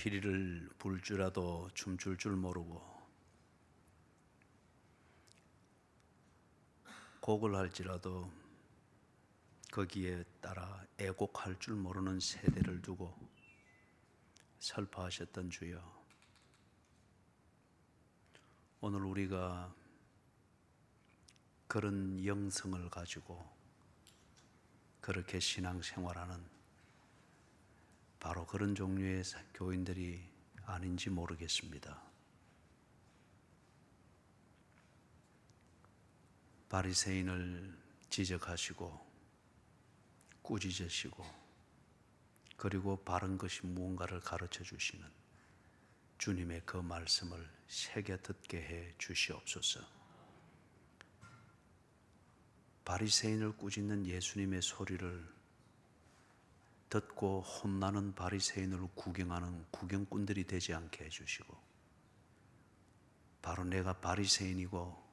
피리를 불 줄라도 춤출 줄 모르고 곡을 할지라도 거기에 따라 애곡할 줄 모르는 세대를 두고 설파하셨던 주여, 오늘 우리가 그런 영성을 가지고 그렇게 신앙생활하는 바로 그런 종류의 교인들이 아닌지 모르겠습니다. 바리새인을 지적하시고 꾸짖으시고 그리고 바른 것이 무언가를 가르쳐 주시는 주님의 그 말씀을 새겨 듣게 해 주시옵소서. 바리새인을 꾸짖는 예수님의 소리를 듣고 혼나는 바리새인을 구경하는 구경꾼들이 되지 않게 해주시고, 바로 내가 바리새인이고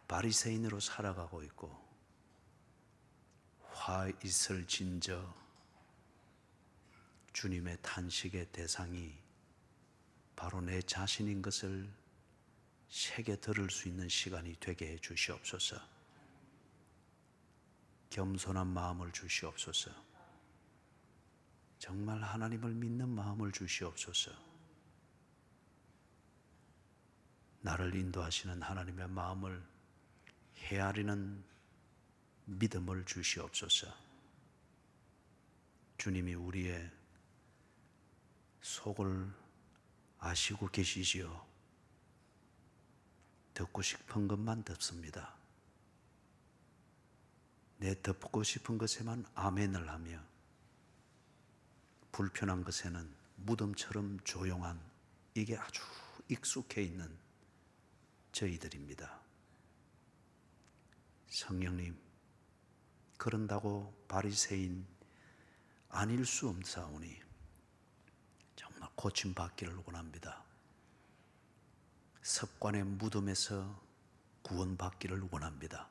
바리새인으로 살아가고 있고 화 있을 진저 주님의 탄식의 대상이 바로 내 자신인 것을 새겨 들을 수 있는 시간이 되게 해 주시옵소서. 겸손한 마음을 주시옵소서. 정말 하나님을 믿는 마음을 주시옵소서. 나를 인도하시는 하나님의 마음을 헤아리는 믿음을 주시옵소서. 주님이 우리의 속을 아시고 계시지요. 듣고 싶은 것만 듣습니다. 내 듣고 싶은 것에만 아멘을 하며 불편한 것에는 무덤처럼 조용한, 이게 아주 익숙해 있는 저희들입니다. 성령님, 그런다고 바리새인 아닐 수 없사오니 정말 고침받기를 원합니다. 습관의 무덤에서 구원받기를 원합니다.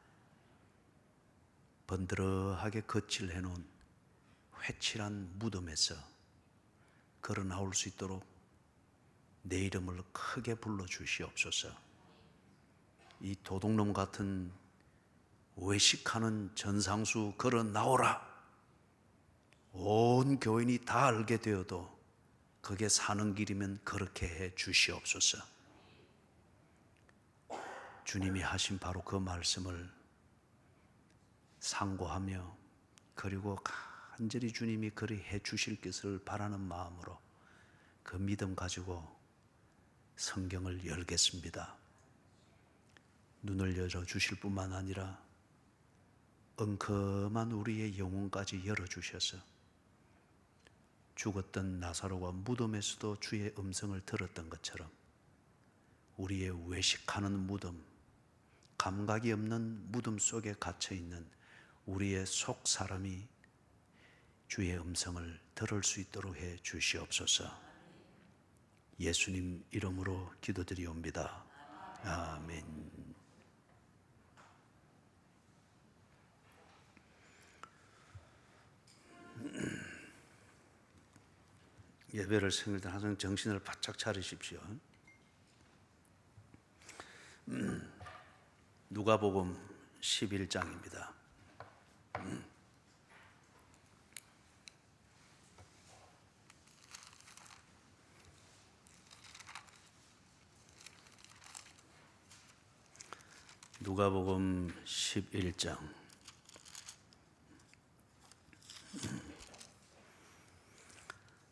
번들어하게 거칠해 놓은 회칠한 무덤에서 걸어 나올 수 있도록 내 이름을 크게 불러 주시옵소서. 이 도둑놈 같은 외식하는 전상수 걸어 나오라. 온 교인이 다 알게 되어도 그게 사는 길이면 그렇게 해 주시옵소서. 주님이 하신 바로 그 말씀을 상고하며 그리고 간절히 주님이 그리 해 주실 것을 바라는 마음으로 그 믿음 가지고 성경을 열겠습니다. 눈을 열어 주실 뿐만 아니라 엉큼한 우리의 영혼까지 열어주셔서 죽었던 나사로가 무덤에서도 주의 음성을 들었던 것처럼 우리의 외식하는 무덤, 감각이 없는 무덤 속에 갇혀있는 우리의 속 사람이 주의 음성을 들을 수 있도록 해 주시옵소서. 예수님 이름으로 기도드리옵니다. 아멘. 예배를 생길 때 항상 정신을 바짝 차리십시오. 누가복음 11장입니다. 누가복음 11장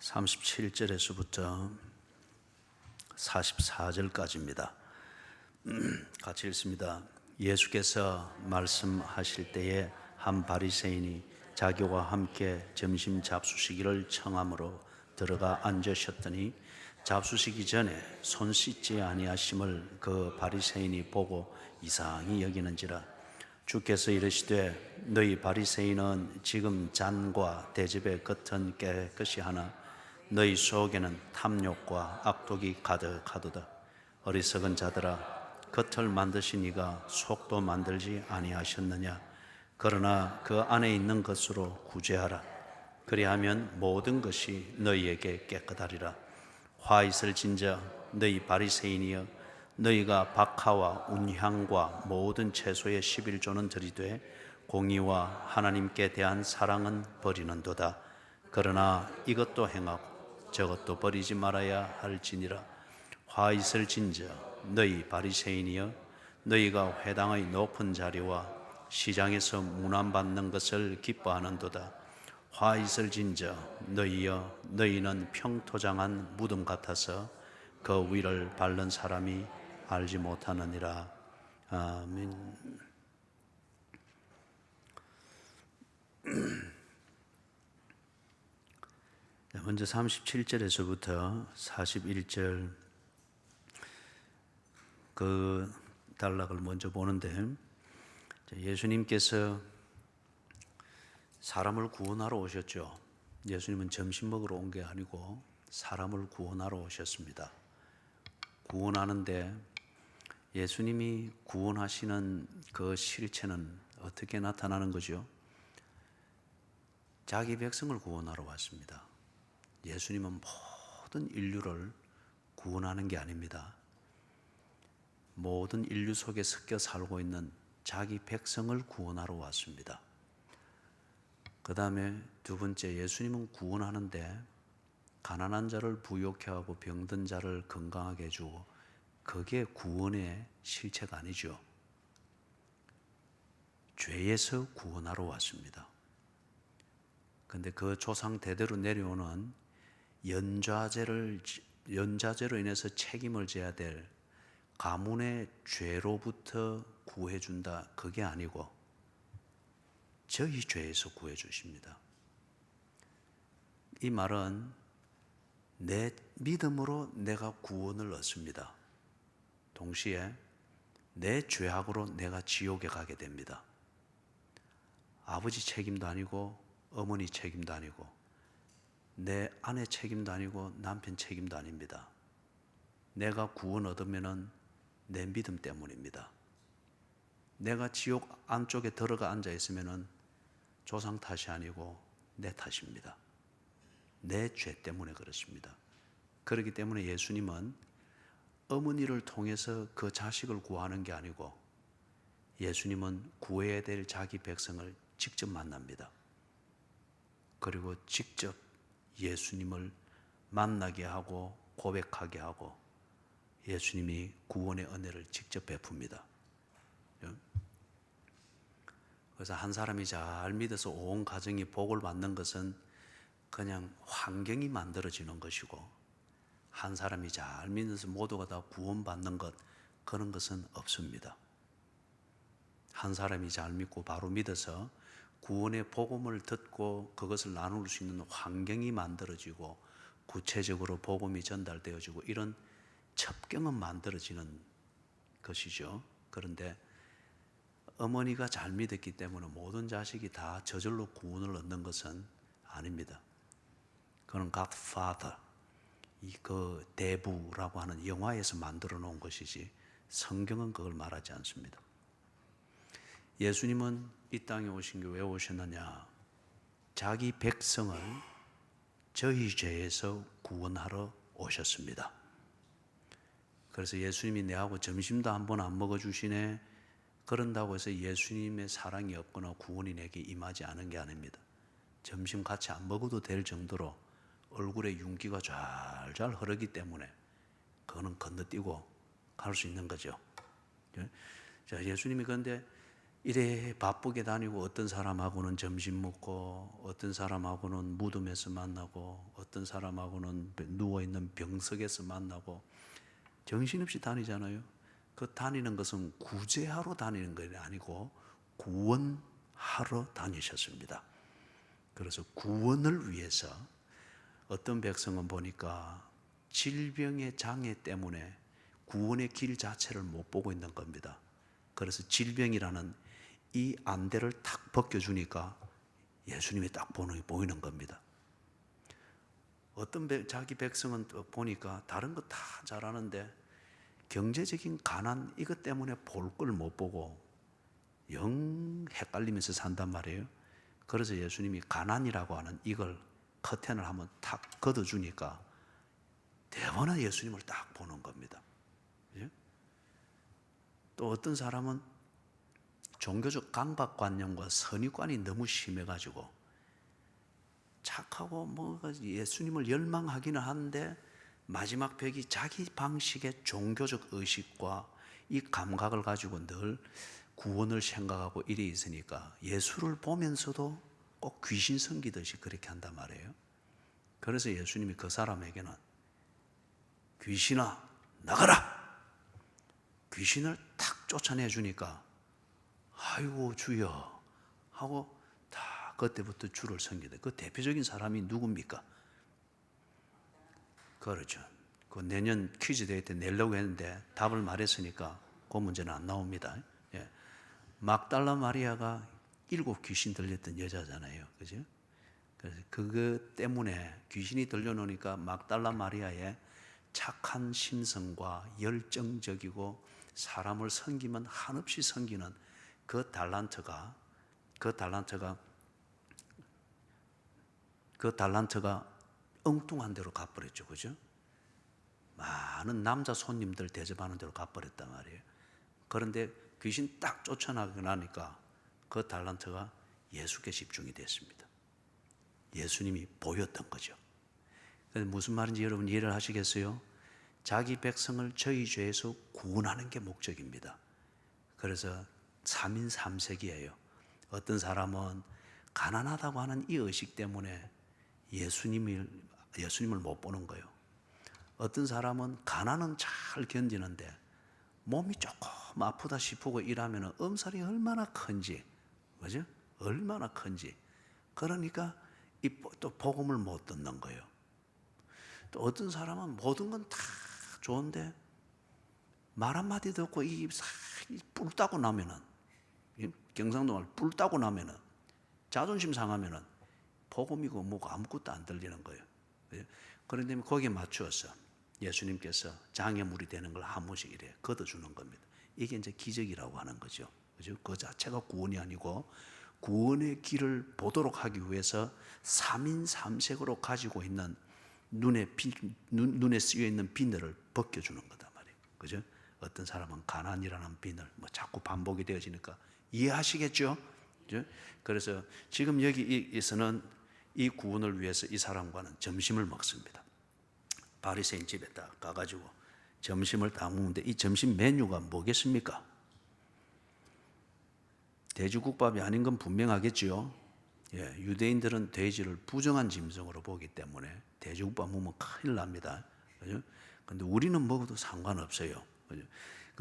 37절에서부터 44절까지입니다. 같이 읽습니다. 예수께서 말씀하실 때에 한 바리새인이 자기와 함께 점심 잡수시기를 청함으로 들어가 앉으셨더니 잡수시기 전에 손 씻지 아니하심을 그 바리새인이 보고 이상히 여기는지라 주께서 이르시되 너희 바리새인은 지금 잔과 대접의 겉은 깨끗이 하나 너희 속에는 탐욕과 악독이 가득하도다. 어리석은 자들아, 겉을 만드신 이가 속도 만들지 아니하셨느냐? 그러나 그 안에 있는 것으로 구제하라. 그리하면 모든 것이 너희에게 깨끗하리라. 화 있을 진저 너희 바리새인이여, 너희가 박하와 운향과 모든 채소의 11조는 들이되 공의와 하나님께 대한 사랑은 버리는도다. 그러나 이것도 행하고 저것도 버리지 말아야 할지니라. 화 있을 진저 너희 바리새인이여, 너희가 회당의 높은 자리와 시장에서 문안받는 것을 기뻐하는도다. 화 있을 진저 너희여, 너희는 평토장한 무덤 같아서 그 위를 밟는 사람이 알지 못하느니라. 아멘. 먼저 37절에서부터 41절 그 단락을 먼저 보는데, 예수님께서 사람을 구원하러 오셨죠. 예수님은 점심 먹으러 온 게 아니고 사람을 구원하러 오셨습니다. 구원하는데 예수님이 구원하시는 그 실체는 어떻게 나타나는 거죠? 자기 백성을 구원하러 왔습니다. 예수님은 모든 인류를 구원하는 게 아닙니다. 모든 인류 속에 섞여 살고 있는 자기 백성을 구원하러 왔습니다. 그 다음에 두 번째, 예수님은 구원하는데 가난한 자를 부욕해 하고 병든 자를 건강하게 해주고, 그게 구원의 실체가 아니죠. 죄에서 구원하러 왔습니다. 근데 그 조상 대대로 내려오는 연좌제로 인해서 책임을 져야 될 가문의 죄로부터 구해준다, 그게 아니고 저희 죄에서 구해주십니다. 이 말은 내 믿음으로 내가 구원을 얻습니다. 동시에 내 죄악으로 내가 지옥에 가게 됩니다. 아버지 책임도 아니고 어머니 책임도 아니고 내 아내 책임도 아니고 남편 책임도 아닙니다. 내가 구원 얻으면은 내 믿음 때문입니다. 내가 지옥 안쪽에 들어가 앉아 있으면은 조상 탓이 아니고 내 탓입니다. 내 죄 때문에 그렇습니다. 그렇기 때문에 예수님은 어머니를 통해서 그 자식을 구하는 게 아니고 예수님은 구해야 될 자기 백성을 직접 만납니다. 그리고 직접 예수님을 만나게 하고 고백하게 하고 예수님이 구원의 은혜를 직접 베풉니다. 그래서 한 사람이 잘 믿어서 온 가정이 복을 받는 것은 그냥 환경이 만들어지는 것이고, 한 사람이 잘 믿어서 모두가 다 구원받는 것, 그런 것은 없습니다. 한 사람이 잘 믿고 바로 믿어서 구원의 복음을 듣고 그것을 나눌 수 있는 환경이 만들어지고 구체적으로 복음이 전달되어지고 이런 첩경은 만들어지는 것이죠. 그런데 어머니가 잘 믿었기 때문에 모든 자식이 다 저절로 구원을 얻는 것은 아닙니다. 그건 Godfather, 그 대부라고 하는 영화에서 만들어 놓은 것이지 성경은 그걸 말하지 않습니다. 예수님은 이 땅에 오신 게 왜 오셨느냐? 자기 백성을 저희 죄에서 구원하러 오셨습니다. 그래서 예수님이 내하고 점심도 한 번 안 먹어주시네, 그런다고 해서 예수님의 사랑이 없거나 구원이 내게 임하지 않은 게 아닙니다. 점심 같이 안 먹어도 될 정도로 얼굴에 윤기가 잘 흐르기 때문에 그거는 건너뛰고 갈 수 있는 거죠. 자, 예수님이 그런데 이래 바쁘게 다니고 어떤 사람하고는 점심 먹고 어떤 사람하고는 무덤에서 만나고 어떤 사람하고는 누워있는 병석에서 만나고 정신없이 다니잖아요. 그 다니는 것은 구제하러 다니는 것이 아니고 구원하러 다니셨습니다. 그래서 구원을 위해서 어떤 백성은 보니까 질병의 장애 때문에 구원의 길 자체를 못 보고 있는 겁니다. 그래서 질병이라는 이 안대를 탁 벗겨주니까 예수님이 딱 보이는 겁니다. 어떤 자기 백성은 보니까 다른 거 다 잘하는데 경제적인 가난 이것 때문에 볼 걸 못 보고 영 헷갈리면서 산단 말이에요. 그래서 예수님이 가난이라고 하는 이걸 커튼을 한번 탁 걷어주니까 대번에 예수님을 딱 보는 겁니다. 또 어떤 사람은 종교적 강박관념과 선입관이 너무 심해가지고 착하고 뭔가 예수님을 열망하기는 하는데 마지막 벽이 자기 방식의 종교적 의식과 이 감각을 가지고 늘 구원을 생각하고 이래 있으니까 예수를 보면서도 꼭 귀신 섬기듯이 그렇게 한단 말이에요. 그래서 예수님이 그 사람에게는 귀신아 나가라! 귀신을 탁 쫓아내 주니까 아이고 주여 하고 다 그때부터 주를 섬기다. 그 대표적인 사람이 누굽니까? 그렇죠. 그 내년 퀴즈 대회 때 내려고 했는데 답을 말했으니까 그 문제는 안 나옵니다. 예. 막달라 마리아가 7 귀신 들렸던 여자잖아요. 그죠? 그래서 그거 때문에 귀신이 들려놓으니까 막달라 마리아의 착한 심성과 열정적이고 사람을 섬기면 한없이 섬기는 그 달란트가 엉뚱한 대로 가버렸죠. 그죠? 많은 남자 손님들 대접하는 대로 가버렸단 말이에요. 그런데 귀신 딱 쫓아나고 나니까 그 달란트가 예수께 집중이 됐습니다. 예수님이 보였던 거죠. 무슨 말인지 여러분 이해를 하시겠어요? 자기 백성을 저희 죄에서 구원하는 게 목적입니다. 그래서 3인 3색이에요. 어떤 사람은 가난하다고 하는 이 의식 때문에 예수님을 못 보는 거예요. 어떤 사람은 가난은 잘 견디는데 몸이 조금 아프다 싶고 이러면 엄살이 얼마나 큰지, 그죠? 얼마나 큰지. 그러니까 또 복음을 못 듣는 거예요. 또 어떤 사람은 모든 건 다 좋은데 말 한마디 듣고 뿔 따고 나면은, 경상도 말 뿔 따고 나면은 자존심 상하면은 복음이고 뭐고 아무것도 안 들리는 거예요. 그런데 거기에 맞추어서 예수님께서 장애물이 되는 걸 한 번씩 이래 걷어주는 겁니다. 이게 이제 기적이라고 하는 거죠. 그죠? 그 자체가 구원이 아니고 구원의 길을 보도록 하기 위해서 3인 3색으로 가지고 있는 눈에 쓰여 있는 비늘을 벗겨주는 거다 말이에요. 그죠? 어떤 사람은 가난이라는 비늘, 자꾸 반복이 되어지니까 이해하시겠죠? 그죠? 그래서 지금 여기에서는 이 구원을 위해서 이 사람과는 점심을 먹습니다. 바리새인 집에 딱 가가지고 점심을 딱 먹는데 이 점심 메뉴가 뭐겠습니까? 돼지국밥이 아닌 건 분명하겠죠. 예, 유대인들은 돼지를 부정한 짐승으로 보기 때문에 돼지국밥 먹으면 큰일 납니다. 그죠? 근데 우리는 먹어도 상관없어요. 그죠?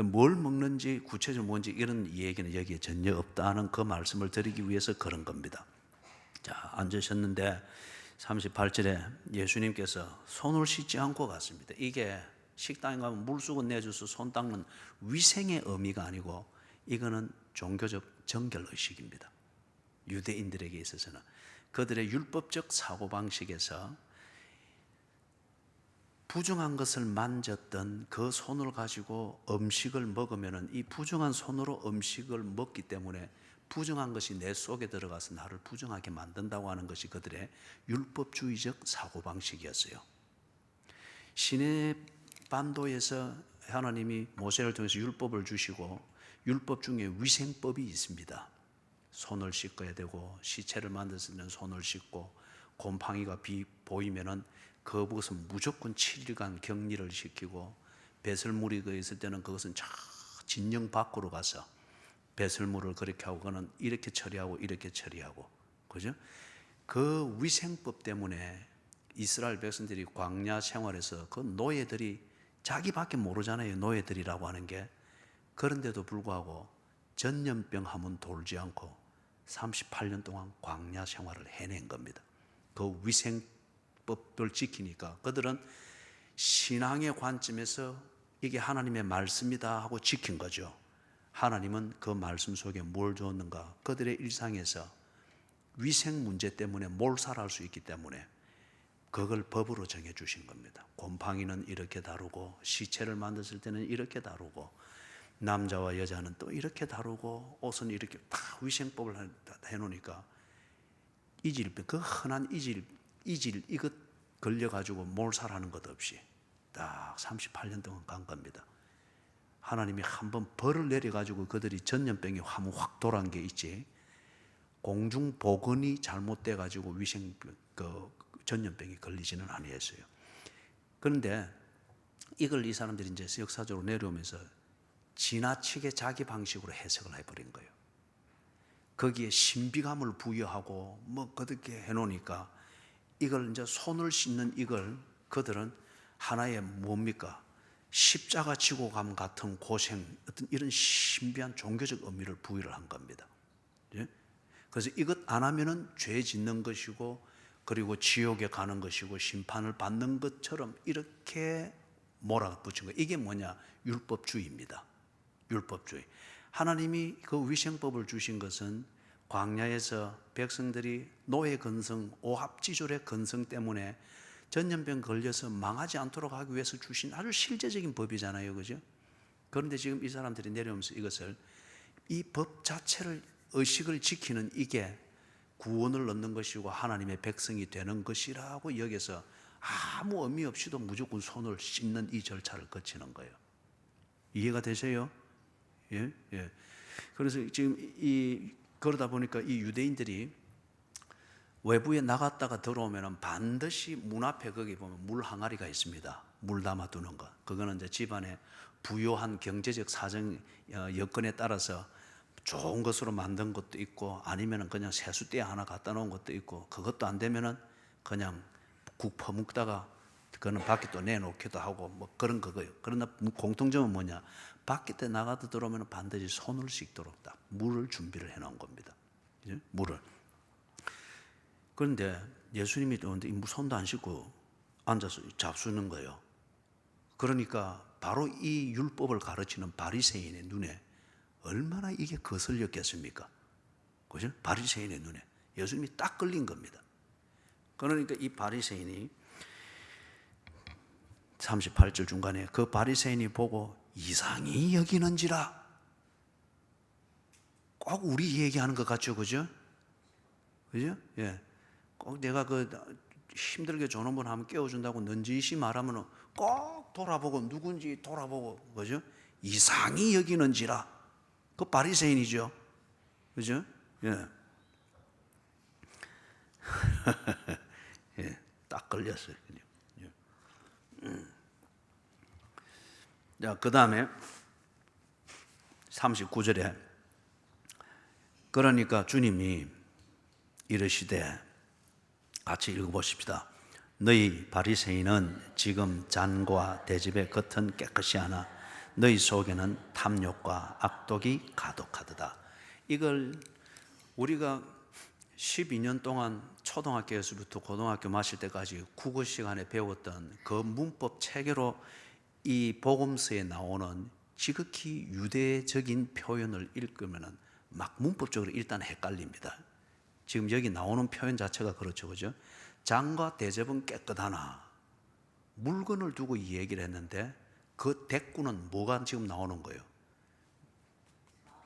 뭘 먹는지 구체적으로 뭔지 이런 얘기는 여기에 전혀 없다는 그 말씀을 드리기 위해서 그런 겁니다. 자, 앉으셨는데 38절에 예수님께서 손을 씻지 않고 갔습니다. 이게 식당에 가면 물수건 내줘서 손 닦는 위생의 의미가 아니고 이거는 종교적 정결의식입니다. 유대인들에게 있어서는 그들의 율법적 사고방식에서 부정한 것을 만졌던 그 손을 가지고 음식을 먹으면 이 부정한 손으로 음식을 먹기 때문에 부정한 것이 내 속에 들어가서 나를 부정하게 만든다고 하는 것이 그들의 율법주의적 사고방식이었어요. 시내 반도에서 하나님이 모세를 통해서 율법을 주시고 율법 중에 위생법이 있습니다. 손을 씻어야 되고 시체를 만들었을 때는 손을 씻고 곰팡이가 보이면은 그것은 무조건 7일간 격리를 시키고 배설물이 있을 때는 그것은 저 진영 밖으로 가서 배설물을 그렇게 하고 그는 이렇게 처리하고 이렇게 처리하고 그죠? 그 위생법 때문에 이스라엘 백성들이 광야 생활에서 그 노예들이 자기밖에 모르잖아요. 노예들이라고 하는 게. 그런데도 불구하고 전염병 한번 돌지 않고 38년 동안 광야 생활을 해낸 겁니다. 그 위생법을 지키니까 그들은 신앙의 관점에서 이게 하나님의 말씀이다 하고 지킨 거죠. 하나님은 그 말씀 속에 뭘 주었는가? 그들의 일상에서 위생 문제 때문에 몰살할 수 있기 때문에 그걸 법으로 정해 주신 겁니다. 곰팡이는 이렇게 다루고 시체를 만들었을 때는 이렇게 다루고 남자와 여자는 또 이렇게 다루고 옷은 이렇게 다 위생법을 해놓으니까 이질병, 그 흔한 이질 이것 걸려가지고 몰살하는 것 없이 딱 38년 동안 간 겁니다. 하나님이 한번 벌을 내려가지고 그들이 전염병이 한번 확 돌아온 게 있지. 공중 보건이 잘못돼가지고 위생병, 전염병이 걸리지는 아니었어요. 그런데 이걸 이 사람들이 이제 역사적으로 내려오면서 지나치게 자기 방식으로 해석을 해버린 거예요. 거기에 신비감을 부여하고 뭐 그렇게 해놓으니까 이걸 이제 손을 씻는 이걸 그들은 하나의 뭡니까? 십자가 지고 감 같은 고생, 어떤 이런 신비한 종교적 의미를 부여를 한 겁니다. 예? 그래서 이것 안 하면은 죄 짓는 것이고 그리고 지옥에 가는 것이고 심판을 받는 것처럼 이렇게 몰아붙인 거예요. 이게 뭐냐? 율법주의입니다. 율법주의. 하나님이 그 위생법을 주신 것은 광야에서 백성들이 노예 근성, 오합지졸의 근성 때문에 전염병 걸려서 망하지 않도록 하기 위해서 주신 아주 실제적인 법이잖아요. 그죠? 그런데 지금 이 사람들이 내려오면서 이것을 이 법 자체를 의식을 지키는 이게 구원을 얻는 것이고 하나님의 백성이 되는 것이라고 여기서 아무 의미 없이도 무조건 손을 씻는 이 절차를 거치는 거예요. 이해가 되세요? 예? 예. 그래서 지금 그러다 보니까 이 유대인들이 외부에 나갔다가 들어오면 반드시 문 앞에 거기 보면 물 항아리가 있습니다. 물 담아두는 거. 그거는 이제 집안의 부요한 경제적 사정 여건에 따라서 좋은 것으로 만든 것도 있고 아니면 그냥 세수대 하나 갖다 놓은 것도 있고 그것도 안 되면은 그냥 국 퍼먹다가 그거는 밖에 또 내놓기도 하고 뭐 그런 거고요. 그러나 공통점은 뭐냐? 밖에 때 나가도 들어오면 반드시 손을 씻도록 딱 물을 준비를 해놓은 겁니다. 그죠? 물을. 그런데 예수님이 오는데 손도 안 씻고 앉아서 잡수는 거예요. 그러니까 바로 이 율법을 가르치는 바리새인의 눈에 얼마나 이게 거슬렸겠습니까? 그죠? 바리새인의 눈에 예수님이 딱 걸린 겁니다. 그러니까 이 바리새인이 38절 중간에 그 바리새인이 보고 이상히 여기는지라. 꼭 우리 얘기하는 것 같죠, 그죠? 그죠? 예. 꼭 내가 힘들게 저런 분 하면 깨워준다고 넌지시 말하면 꼭 돌아보고 누군지 돌아보고, 그죠? 이상히 여기는지라. 그 바리새인이죠, 그죠? 예. 예. 딱 걸렸어요. 예. 자, 그 다음에 39절에 그러니까 주님이 이르시되 같이 읽어보십시다. 너희 바리새인은 지금 잔과 대접의 겉은 깨끗이 하나 너희 속에는 탐욕과 악독이 가득하도다. 이걸 우리가 12년 동안 초등학교에서부터 고등학교 마칠 때까지 국어 시간에 배웠던 그 문법 체계로 이 복음서에 나오는 지극히 유대적인 표현을 읽으면 막 문법적으로 일단 헷갈립니다. 지금 여기 나오는 표현 자체가 그렇죠, 그죠? 장과 대접은 깨끗하나 물건을 두고 이 얘기를 했는데 그 대꾸는 뭐가 지금 나오는 거예요?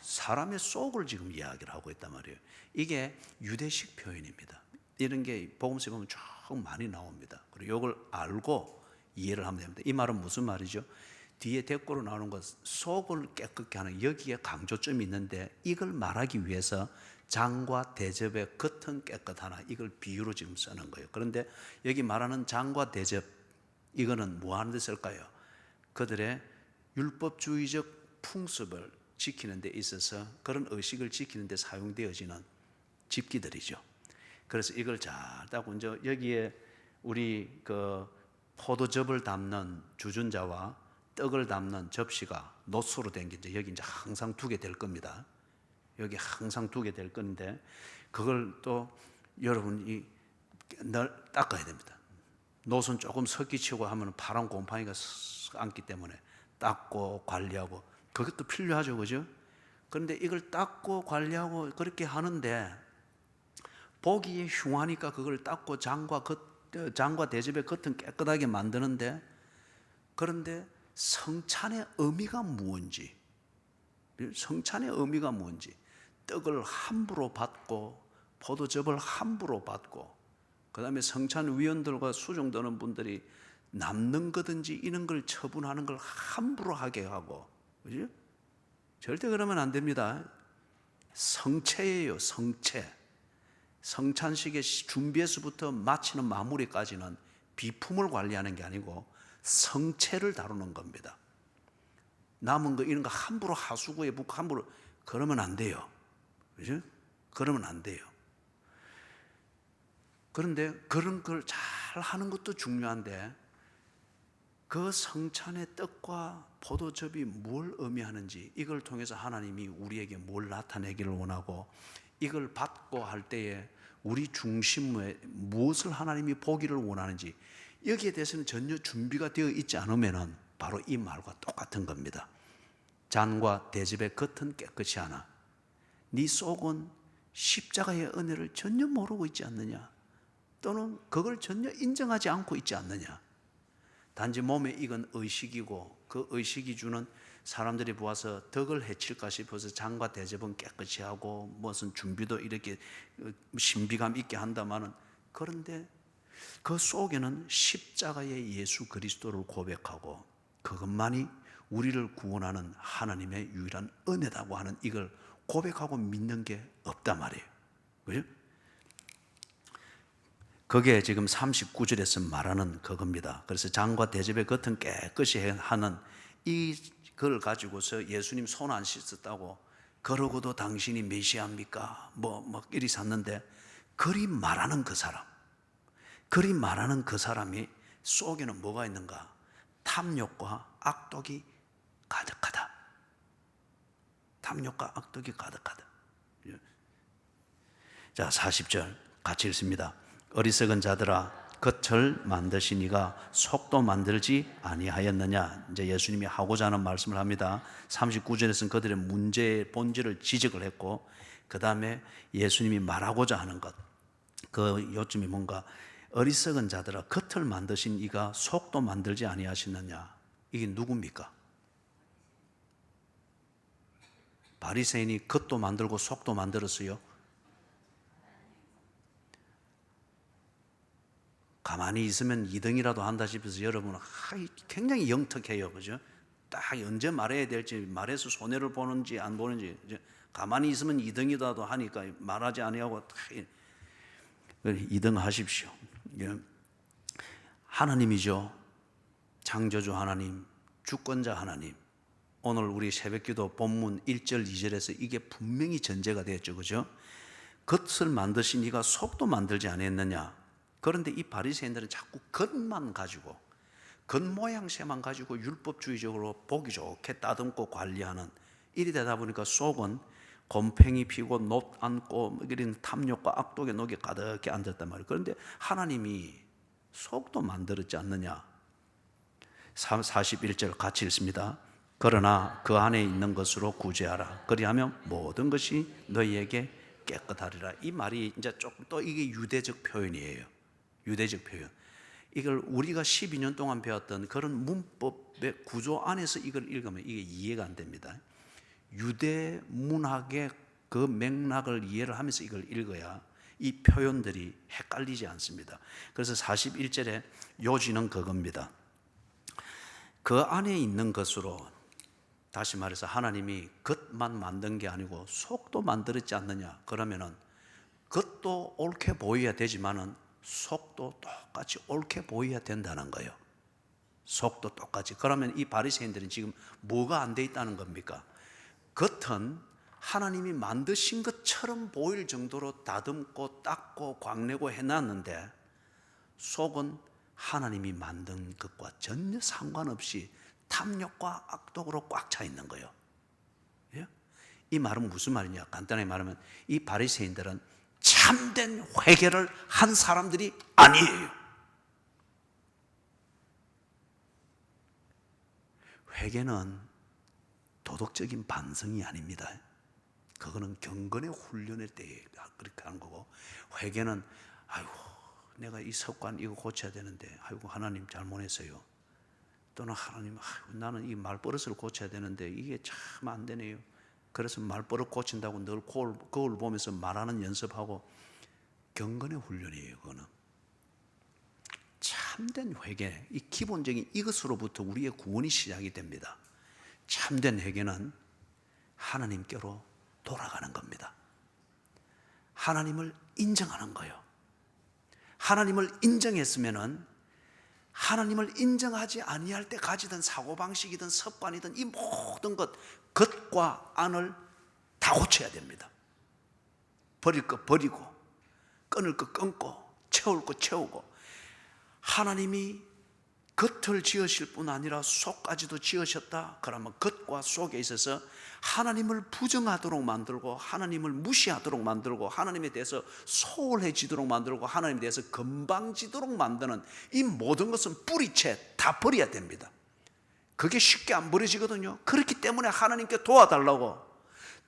사람의 속을 지금 이야기를 하고 있단 말이에요. 이게 유대식 표현입니다. 이런 게 복음서에 보면 쭉 많이 나옵니다. 그리고 이걸 알고 이해를 하면 됩니다. 이 말은 무슨 말이죠? 뒤에 대꾸로 나오는 것, 속을 깨끗게 하는 여기에 강조점이 있는데 이걸 말하기 위해서 장과 대접의 겉은 깨끗하나 이걸 비유로 지금 쓰는 거예요. 그런데 여기 말하는 장과 대접 이거는 뭐 하는 데 쓸까요? 그들의 율법주의적 풍습을 지키는 데 있어서 그런 의식을 지키는 데 사용되어지는 집기들이죠. 그래서 이걸 잘 따고 이제 여기에 우리 포도즙을 담는 주전자와 떡을 담는 접시가 노수로 된 게 이제 여기 이제 항상 두게 될 겁니다. 여기 항상 두게 될 건데 그걸 또 여러분이 늘 닦아야 됩니다. 노선 조금 섞이치고 하면 파란 곰팡이가 앉기 때문에 닦고 관리하고 그것도 필요하죠, 그죠? 그런데 이걸 닦고 관리하고 그렇게 하는데 보기에 흉하니까 그걸 닦고 장과 대접의 겉은 깨끗하게 만드는데 그런데 성찬의 의미가 무엇인지 떡을 함부로 받고 포도즙을 함부로 받고, 그 다음에 성찬위원들과 수종드는 분들이 남는 거든지 이런 걸 처분하는 걸 함부로 하게 하고, 그죠? 절대 그러면 안 됩니다. 성체예요, 성체. 성찬식의 준비에서부터 마치는 마무리까지는 비품을 관리하는 게 아니고 성체를 다루는 겁니다. 남은 거 이런 거 함부로 하수구에 붓고 함부로 그러면 안 돼요. 그죠? 그러면 안 돼요. 그런데 그런 걸 잘 하는 것도 중요한데, 그 성찬의 떡과 포도즙이 뭘 의미하는지, 이걸 통해서 하나님이 우리에게 뭘 나타내기를 원하고, 이걸 받고 할 때에 우리 중심에 무엇을 하나님이 보기를 원하는지, 여기에 대해서는 전혀 준비가 되어 있지 않으면 바로 이 말과 똑같은 겁니다. 잔과 대접의 겉은 깨끗이 하나 네 속은 십자가의 은혜를 전혀 모르고 있지 않느냐, 또는 그걸 전혀 인정하지 않고 있지 않느냐. 단지 몸에 익은 의식이고, 그 의식이 주는 사람들이 보아서 덕을 해칠까 싶어서 잔과 대접은 깨끗이 하고 무슨 준비도 이렇게 신비감 있게 한다마는, 그런데 그 속에는 십자가의 예수 그리스도를 고백하고 그것만이 우리를 구원하는 하나님의 유일한 은혜다고 하는 이걸 고백하고 믿는 게 없단 말이에요. 그죠? 그게 지금 39절에서 말하는 그겁니다. 그래서 잔과 대접의 겉은 깨끗이 하는 이걸 가지고서 예수님 손 안 씻었다고, 그러고도 당신이 메시아입니까? 뭐 이리 샀는데, 그리 말하는 그 사람, 그리 말하는 그 사람이 속에는 뭐가 있는가? 탐욕과 악독이 가득하다. 탐욕과 악독이 가득하다. 자, 40절 같이 읽습니다. 어리석은 자들아, 겉을 만드신 이가 속도 만들지 아니하였느냐. 이제 예수님이 하고자 하는 말씀을 합니다. 39절에서는 그들의 문제의 본질을 지적을 했고, 그 다음에 예수님이 말하고자 하는 것, 그 요점이 뭔가, 어리석은 자들아, 겉을 만드신 이가 속도 만들지 아니하시느냐. 이게 누굽니까? 바리새인이 겉도 만들고 속도 만들었어요? 가만히 있으면 2등이라도 한다 싶어서 여러분 굉장히 영특해요. 그죠? 딱 언제 말해야 될지, 말해서 손해를 보는지 안 보는지, 가만히 있으면 2등이라도 하니까 말하지 아니하고 2등 하십시오. 하나님이죠. 창조주 하나님, 주권자 하나님. 오늘 우리 새벽기도 본문 1절 2절에서 이게 분명히 전제가 되었죠. 그죠? 겉을 만드신 이가 속도 만들지 않았느냐. 그런데 이 바리새인들은 자꾸 겉만 가지고, 겉모양새만 가지고 율법주의적으로 보기 좋게 따듬고 관리하는, 일이 되다 보니까 속은 곰팡이 피고 녹 앉고 이런 탐욕과 악독의 녹이 가득히 앉았단 말이에요. 그런데 하나님이 속도 만들었지 않느냐. 41절 같이 읽습니다. 그러나 그 안에 있는 것으로 구제하라. 그리하면 모든 것이 너희에게 깨끗하리라. 이 말이 이제 조금 또 이게 유대적 표현이에요. 유대적 표현. 이걸 우리가 12년 동안 배웠던 그런 문법의 구조 안에서 이걸 읽으면 이게 이해가 안 됩니다. 유대 문학의 그 맥락을 이해를 하면서 이걸 읽어야 이 표현들이 헷갈리지 않습니다. 그래서 41절에 요지는 그겁니다. 그 안에 있는 것으로, 다시 말해서 하나님이 겉만 만든 게 아니고 속도 만들었지 않느냐. 그러면은 겉도 옳게 보여야 되지만은 속도 똑같이 옳게 보여야 된다는 거예요. 속도 똑같이. 그러면 이 바리새인들은 지금 뭐가 안 돼 있다는 겁니까? 겉은 하나님이 만드신 것처럼 보일 정도로 다듬고 닦고 광내고 해놨는데, 속은 하나님이 만든 것과 전혀 상관없이 탐욕과 악독으로 꽉 차 있는 거예요. 예? 이 말은 무슨 말이냐? 간단하게 말하면 이 바리새인들은 참된 회개를 한 사람들이 아니에요. 회개는 도덕적인 반성이 아닙니다. 그거는 경건의 훈련일 때 그렇게 하는 거고, 회개는 아이고 내가 이 습관 이거 고쳐야 되는데, 아이고 하나님 잘못했어요. 또는 하나님, 아이고 나는 이 말버릇을 고쳐야 되는데 이게 참 안 되네요. 그래서 말버릇 고친다고 늘 거울 보면서 말하는 연습하고, 경건의 훈련이에요. 그거는 참된 회개, 이 기본적인 이것으로부터 우리의 구원이 시작이 됩니다. 참된 회개는 하나님께로 돌아가는 겁니다. 하나님을 인정하는 거예요. 하나님을 인정했으면은 하나님을 인정하지 아니할 때 가지던 사고방식이든 습관이든 이 모든 겉과 안을 다 고쳐야 됩니다. 버릴 것 버리고, 끊을 것 끊고, 채울 것 채우고. 하나님이 겉을 지으실 뿐 아니라 속까지도 지으셨다. 그러면 겉과 속에 있어서 하나님을 부정하도록 만들고, 하나님을 무시하도록 만들고, 하나님에 대해서 소홀해지도록 만들고, 하나님에 대해서 건방지도록 만드는 이 모든 것은 뿌리채 다 버려야 됩니다. 그게 쉽게 안 버려지거든요. 그렇기 때문에 하나님께 도와달라고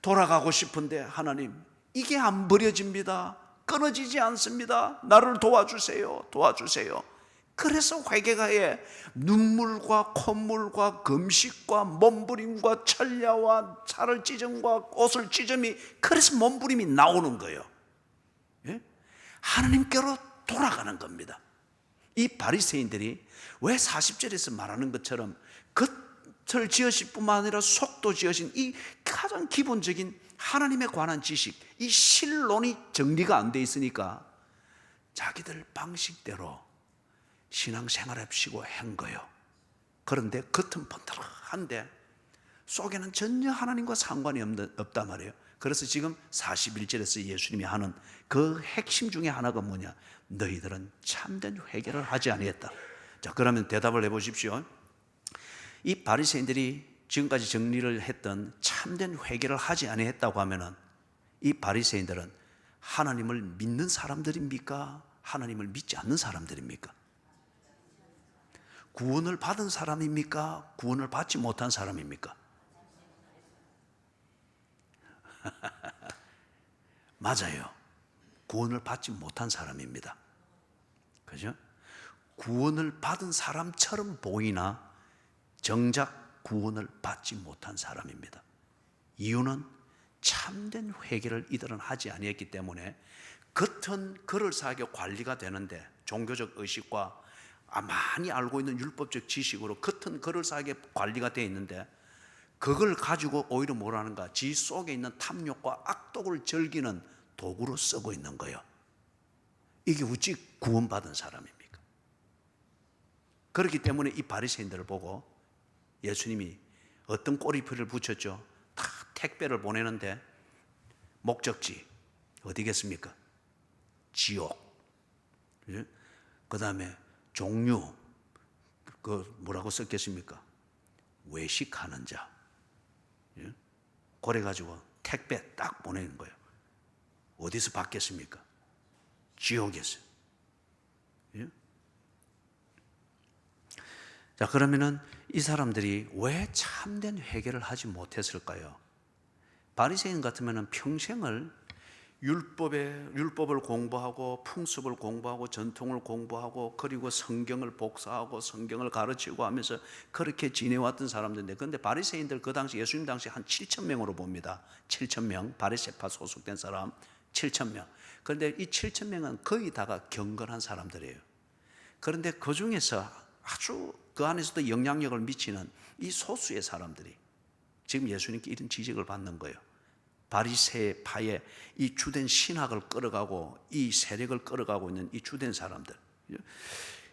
돌아가고 싶은데, 하나님 이게 안 버려집니다. 끊어지지 않습니다. 나를 도와주세요. 도와주세요. 그래서 회개가 해 눈물과 콧물과 금식과 몸부림과 천ля와 살을 찢음과 옷을 찢음이, 그래서 몸부림이 나오는 거예요. 예? 하나님께로 돌아가는 겁니다. 이 바리새인들이 왜 40절에서 말하는 것처럼 겉을 지으실 뿐만 아니라 속도 지으신 이 가장 기본적인 하나님에 관한 지식, 이 실론이 정리가 안 돼 있으니까 자기들 방식대로 신앙생활 합시고 한 거예요. 그런데 겉은 번들한데 속에는 전혀 하나님과 상관이 없단 말이에요. 그래서 지금 41절에서 예수님이 하는 그 핵심 중에 하나가 뭐냐? 너희들은 참된 회개를 하지 아니했다. 자, 그러면 대답을 해보십시오. 이 바리새인들이 지금까지 정리를 했던 참된 회개를 하지 아니했다고 하면은, 이 바리새인들은 하나님을 믿는 사람들입니까? 하나님을 믿지 않는 사람들입니까? 구원을 받은 사람입니까? 구원을 받지 못한 사람입니까? 맞아요. 구원을 받지 못한 사람입니다. 그죠? 구원을 받은 사람처럼 보이나 정작 구원을 받지 못한 사람입니다. 이유는 참된 회개를 이들은 하지 아니했기 때문에, 겉은 그럴싸하게 관리가 되는데, 종교적 의식과 많이 알고 있는 율법적 지식으로 겉은 그럴싸하게 관리가 되어 있는데, 그걸 가지고 오히려 뭐라는가, 지 속에 있는 탐욕과 악독을 즐기는 도구로 쓰고 있는 거예요. 이게 어찌 구원받은 사람입니까? 그렇기 때문에 이 바리새인들을 보고 예수님이 어떤 꼬리표를 붙였죠? 다 택배를 보내는데 목적지 어디겠습니까? 지옥. 그 다음에 종류, 그 뭐라고 썼겠습니까? 외식하는 자. 그래가지고 택배 딱 보내는 거예요. 어디서 받겠습니까? 지옥에서. 자, 그러면은 이 사람들이 왜 참된 회개를 하지 못했을까요? 바리새인 같으면은 평생을 율법을 공부하고 풍습을 공부하고 전통을 공부하고, 그리고 성경을 복사하고 성경을 가르치고 하면서 그렇게 지내왔던 사람들인데, 그런데 바리새인들 그 당시, 예수님 당시 한 7,000명으로 봅니다. 7,000명, 바리새파 소속된 사람 7,000명. 그런데 이 7,000명은 거의 다가 경건한 사람들이에요. 그런데 그 중에서 아주 그 안에서도 영향력을 미치는 이 소수의 사람들이 지금 예수님께 이런 지적을 받는 거예요. 바리새파의 이 주된 신학을 끌어가고 이 세력을 끌어가고 있는 이 주된 사람들,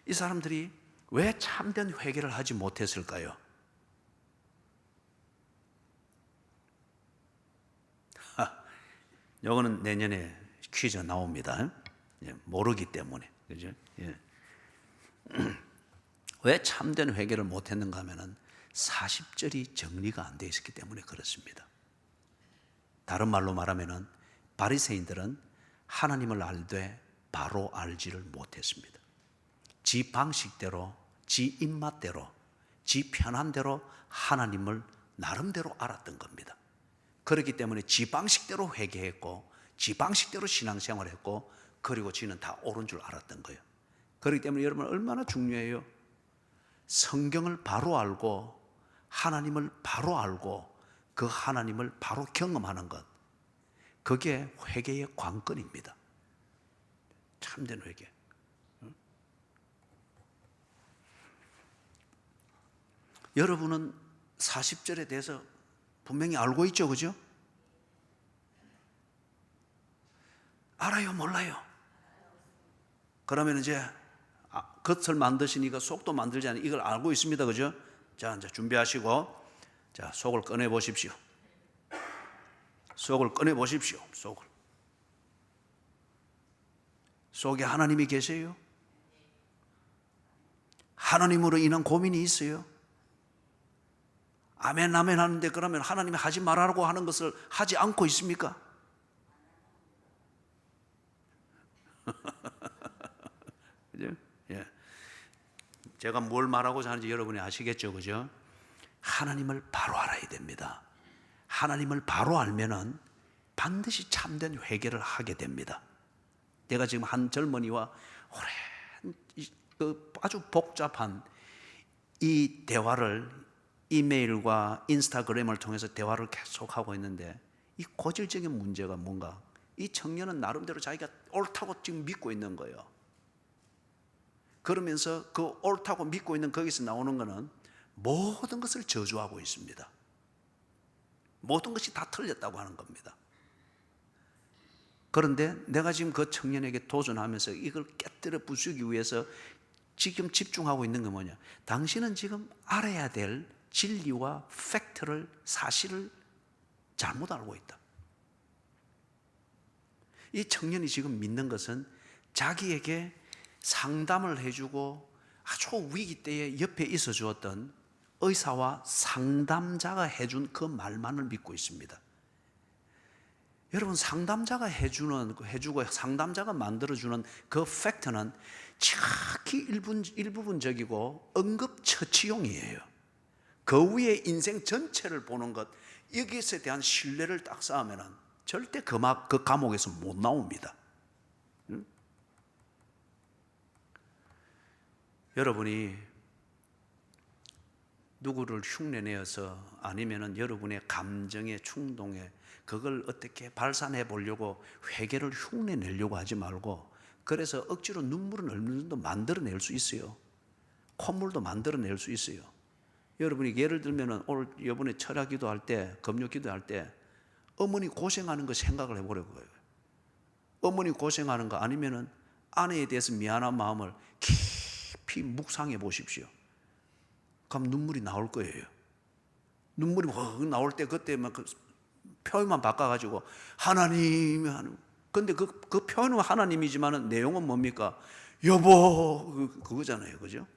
이 사람들이 왜 참된 회개를 하지 못했을까요? 요거는 내년에 퀴즈 나옵니다. 모르기 때문에. 그죠? 예. 왜 참된 회개를 못했는가 하면은 40절이 정리가 안 돼 있었기 때문에 그렇습니다. 다른 말로 말하면은 바리새인들은 하나님을 알되 바로 알지를 못했습니다. 지 방식대로, 지 입맛대로, 지 편한 대로 하나님을 나름대로 알았던 겁니다. 그렇기 때문에 지 방식대로 회개했고, 지 방식대로 신앙생활을 했고, 그리고 지는 다 옳은 줄 알았던 거예요. 그렇기 때문에 여러분 얼마나 중요해요? 성경을 바로 알고 하나님을 바로 알고 그 하나님을 바로 경험하는 것, 그게 회개의 관건입니다. 참된 회개. 여러분은 40절에 대해서 분명히 알고 있죠, 그죠? 알아요, 몰라요? 그러면 이제 겉을 만드시니까 속도 만들지 않는 이걸 알고 있습니다, 그죠? 자, 이제 준비하시고, 자, 속을 꺼내 보십시오. 속을 꺼내 보십시오. 속에 하나님이 계세요? 하나님으로 인한 고민이 있어요? 아멘, 아멘 하는데 그러면 하나님이 하지 말라고 하는 것을 하지 않고 있습니까? 그죠? 예. 제가 뭘 말하고자 하는지 여러분이 아시겠죠, 그죠? 하나님을 바로 알아야 됩니다. 하나님을 바로 알면은 반드시 참된 회개를 하게 됩니다. 내가 지금 한 젊은이와 오랜 아주 복잡한 이 대화를 이메일과 인스타그램을 통해서 대화를 계속하고 있는데 이 고질적인 문제가 뭔가 이 청년은 나름대로 자기가 옳다고 지금 믿고 있는 거예요. 그러면서 그 옳다고 믿고 있는 거기서 나오는 거는 모든 것을 저주하고 있습니다. 모든 것이 다 틀렸다고 하는 겁니다. 그런데 내가 지금 그 청년에게 도전하면서 이걸 깨뜨려 부수기 위해서 지금 집중하고 있는 게 뭐냐? 당신은 지금 알아야 될 진리와 팩트를, 사실을 잘못 알고 있다. 이 청년이 지금 믿는 것은 자기에게 상담을 해주고 아주 위기 때에 옆에 있어 주었던 의사와 상담자가 해준 그 말만을 믿고 있습니다. 여러분, 상담자가 해주고 상담자가 만들어주는 그 팩트는 지극히 일부분적이고 응급처치용이에요. 그 위에 인생 전체를 보는 것, 여기에 대한 신뢰를 딱 쌓으면 절대 그 감옥에서 못 나옵니다. 응? 여러분이 누구를 흉내내어서 아니면은 여러분의 감정의 충동에 그걸 어떻게 발산해 보려고 회개를 흉내내려고 하지 말고, 그래서 억지로 눈물은 어느 정도 만들어낼 수 있어요. 콧물도 만들어낼 수 있어요. 여러분이 예를 들면은 오늘 이번에 철야 기도할 때, 금요 기도할 때 어머니 고생하는 거 생각을 해보려고요. 어머니 고생하는 거 아니면은 아내에 대해서 미안한 마음을 깊이 묵상해 보십시오. 그럼 눈물이 나올 거예요. 눈물이 확 나올 때 그때 막 그 표현만 바꿔가지고 하나님 하는. 근데 그 표현은 하나님이지만은 내용은 뭡니까? 여보 그거잖아요, 그죠?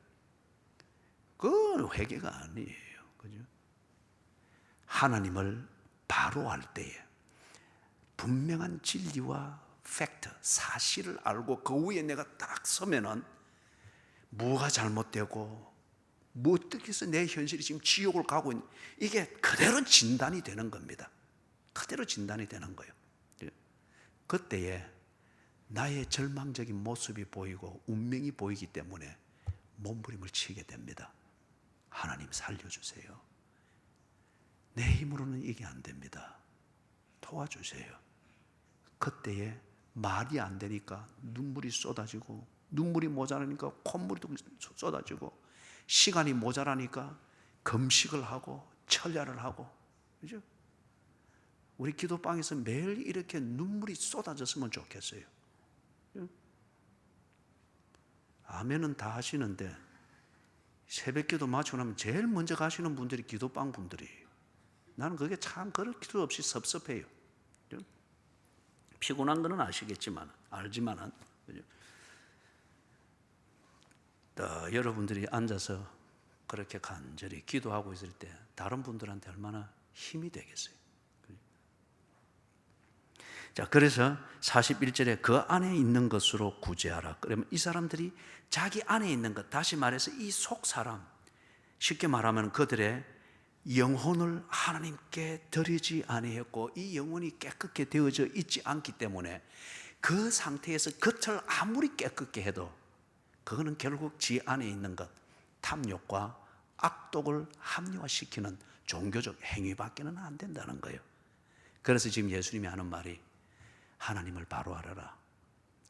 그건 회개가 아니에요, 그죠? 하나님을 바로 알 때에 분명한 진리와 팩트, 사실을 알고 그 위에 내가 딱 서면은 뭐가 잘못되고 뭐 어떻게 해서 내 현실이 지금 지옥을 가고 있는, 이게 그대로 진단이 되는 겁니다. 그대로 진단이 되는 거예요. 그때에 나의 절망적인 모습이 보이고 운명이 보이기 때문에 몸부림을 치게 됩니다. 하나님 살려주세요. 내 힘으로는 이게 안 됩니다. 도와주세요. 그때에 말이 안 되니까 눈물이 쏟아지고, 눈물이 모자라니까 콧물도 쏟아지고, 시간이 모자라니까 금식을 하고 철야를 하고, 그죠? 우리 기도방에서 매일 이렇게 눈물이 쏟아졌으면 좋겠어요. 아멘은 다 하시는데 새벽기도 마치고 나면 제일 먼저 가시는 분들이 기도방 분들이. 나는 그게 참 그럴 필요 없이 섭섭해요. 피곤한 거는 알지만은 그죠? 여러분들이 앉아서 그렇게 간절히 기도하고 있을 때 다른 분들한테 얼마나 힘이 되겠어요. 자, 그래서 41절에 그 안에 있는 것으로 구제하라. 그러면 이 사람들이 자기 안에 있는 것, 다시 말해서 이 속 사람, 쉽게 말하면 그들의 영혼을 하나님께 드리지 아니했고 이 영혼이 깨끗게 되어져 있지 않기 때문에 그 상태에서 겉을 아무리 깨끗게 해도 그거는 결국 지 안에 있는 것, 탐욕과 악독을 합리화시키는 종교적 행위밖에는 안 된다는 거예요. 그래서 지금 예수님이 하는 말이 하나님을 바로 알아라.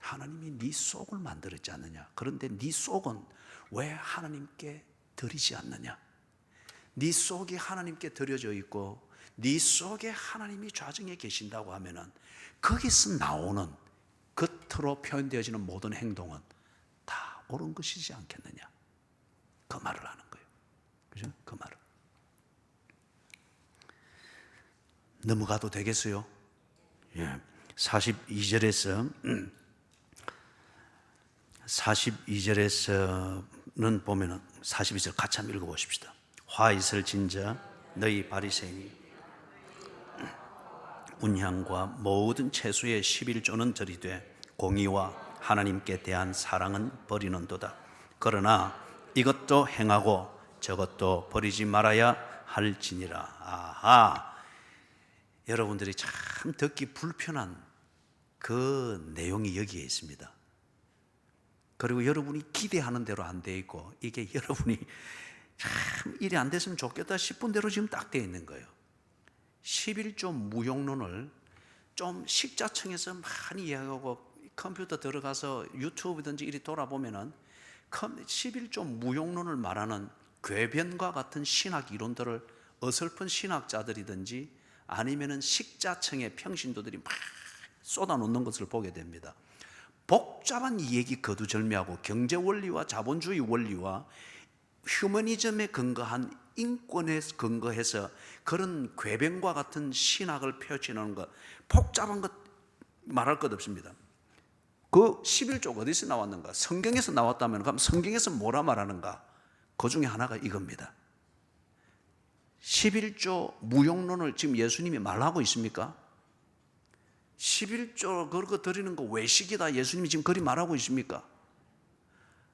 하나님이 네 속을 만들었지 않느냐? 그런데 네 속은 왜 하나님께 드리지 않느냐? 네 속이 하나님께 드려져 있고 네 속에 하나님이 좌정에 계신다고 하면은 거기서 나오는 겉으로 표현되어지는 모든 행동은 다 옳은 것이지 않겠느냐? 그 말을 하는 거예요. 그죠? 그 말을. 넘어가도 되겠어요? 예. 42절에서는 보면은 42절 같이 한번 읽어보십시다. 화 있을진저 너희 바리새인이 운향과 모든 채소의 11조는 들이되 공의와 하나님께 대한 사랑은 버리는도다. 그러나 이것도 행하고 저것도 버리지 말아야 할지니라. 아하, 여러분들이 참 듣기 불편한 그 내용이 여기에 있습니다. 그리고 여러분이 기대하는 대로 안 돼 있고, 이게 여러분이 참 일이 안 됐으면 좋겠다 싶은 대로 지금 딱 되어 있는 거예요. 11조 무용론을 좀 식자청에서 많이 이야기하고 컴퓨터 들어가서 유튜브든지 이리 돌아보면은 11조 무용론을 말하는 궤변과 같은 신학 이론들을 어설픈 신학자들이든지 아니면은 식자청의 평신도들이 막 쏟아놓는 것을 보게 됩니다. 복잡한 이야기 거두절미하고 경제 원리와 자본주의 원리와 휴머니즘에 근거한 인권에 근거해서 그런 궤변과 같은 신학을 펼치는 것, 복잡한 것 말할 것 없습니다. 그 11조가 어디서 나왔는가? 성경에서 나왔다면 그럼 성경에서 뭐라 말하는가? 그 중에 하나가 이겁니다. 11조 무용론을 지금 예수님이 말하고 있습니까? 11조 그거 드리는 거 외식이다 예수님이 지금 그리 말하고 있습니까?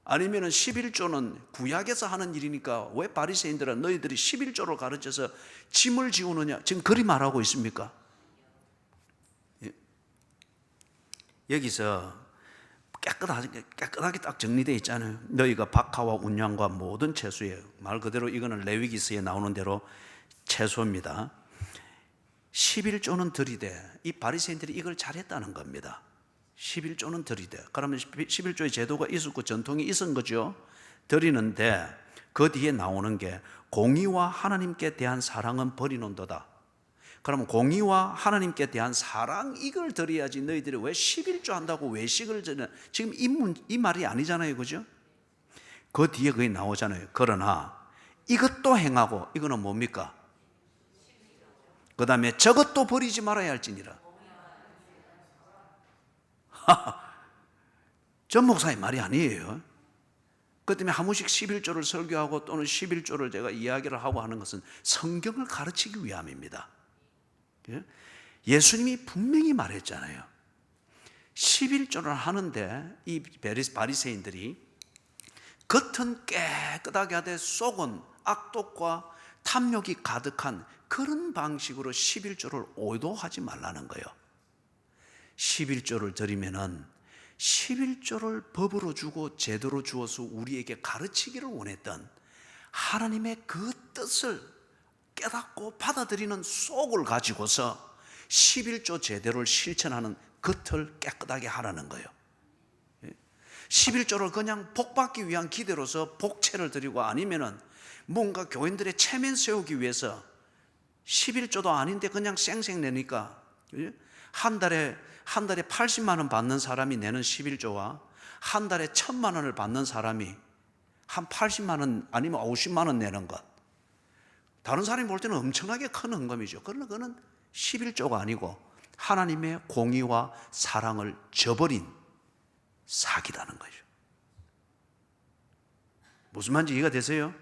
아니면 11조는 구약에서 하는 일이니까 왜 바리새인들은 너희들이 11조를 가르쳐서 짐을 지우느냐 지금 그리 말하고 있습니까? 여기서 깨끗하게 딱 정리되어 있잖아요. 너희가 박하와 운양과 모든 채소에, 말 그대로 이거는 레위기서에 나오는 대로 채소입니다. 11조는 들이되, 이 바리새인들이 이걸 잘했다는 겁니다. 11조는 들이되, 그러면 11조의 제도가 있었고 전통이 있은 거죠. 드리는데 그 뒤에 나오는 게 공의와 하나님께 대한 사랑은 버리는도다. 그러면 공의와 하나님께 대한 사랑, 이걸 드려야지 너희들이 왜 11조 한다고 외식을 드냐, 지금 이 말이 아니잖아요, 그죠? 그 뒤에 그게 나오잖아요. 그러나 이것도 행하고, 이거는 뭡니까? 그 다음에 저것도 버리지 말아야 할지니라. 전 목사의 말이 아니에요. 그 때문에 한 번씩 11조를 설교하고 또는 11조를 제가 이야기를 하고 하는 것은 성경을 가르치기 위함입니다. 예수님이 분명히 말했잖아요. 11조를 하는데 이 바리새인들이 겉은 깨끗하게 하되 속은 악독과 탐욕이 가득한 그런 방식으로 11조를 오도하지 말라는 거예요. 11조를 드리면은 11조를 법으로 주고 제도로 주어서 우리에게 가르치기를 원했던 하나님의 그 뜻을 깨닫고 받아들이는 속을 가지고서 11조 제대로를 실천하는 겉을 깨끗하게 하라는 거예요. 11조를 그냥 복받기 위한 기대로서 복채를 드리고 아니면은 뭔가 교인들의 체면 세우기 위해서 11조도 아닌데 그냥 쌩쌩 내니까 한 달에 80만 원 받는 사람이 내는 11조와 한 달에 1,000만 원을 받는 사람이 한 80만 원 아니면 50만 원 내는 것, 다른 사람이 볼 때는 엄청나게 큰 헌금이죠. 그러나 그거는 11조가 아니고 하나님의 공의와 사랑을 저버린 사기다는 거죠. 무슨 말인지 이해가 되세요?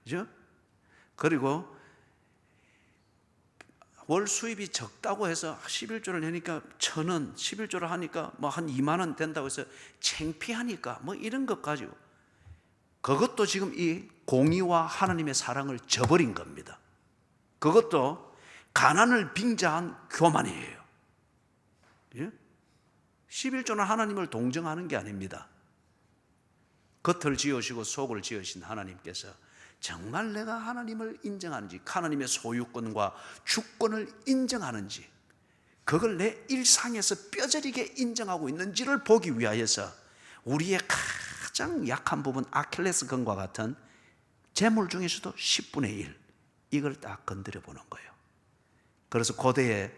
그죠? 그리고 월 수입이 적다고 해서 11조를 내니까 1,000원, 11조를 하니까 뭐 한 2만 원 된다고 해서 창피하니까 뭐 이런 것 가지고, 그것도 지금 이 공의와 하나님의 사랑을 저버린 겁니다. 그것도 가난을 빙자한 교만이에요. 11조는 하나님을 동정하는 게 아닙니다. 겉을 지으시고 속을 지으신 하나님께서 정말 내가 하나님을 인정하는지, 하나님의 소유권과 주권을 인정하는지, 그걸 내 일상에서 뼈저리게 인정하고 있는지를 보기 위하여서 우리의 가장 약한 부분, 아킬레스건과 같은 재물 중에서도 10분의 1 이걸 딱 건드려 보는 거예요. 그래서 고대에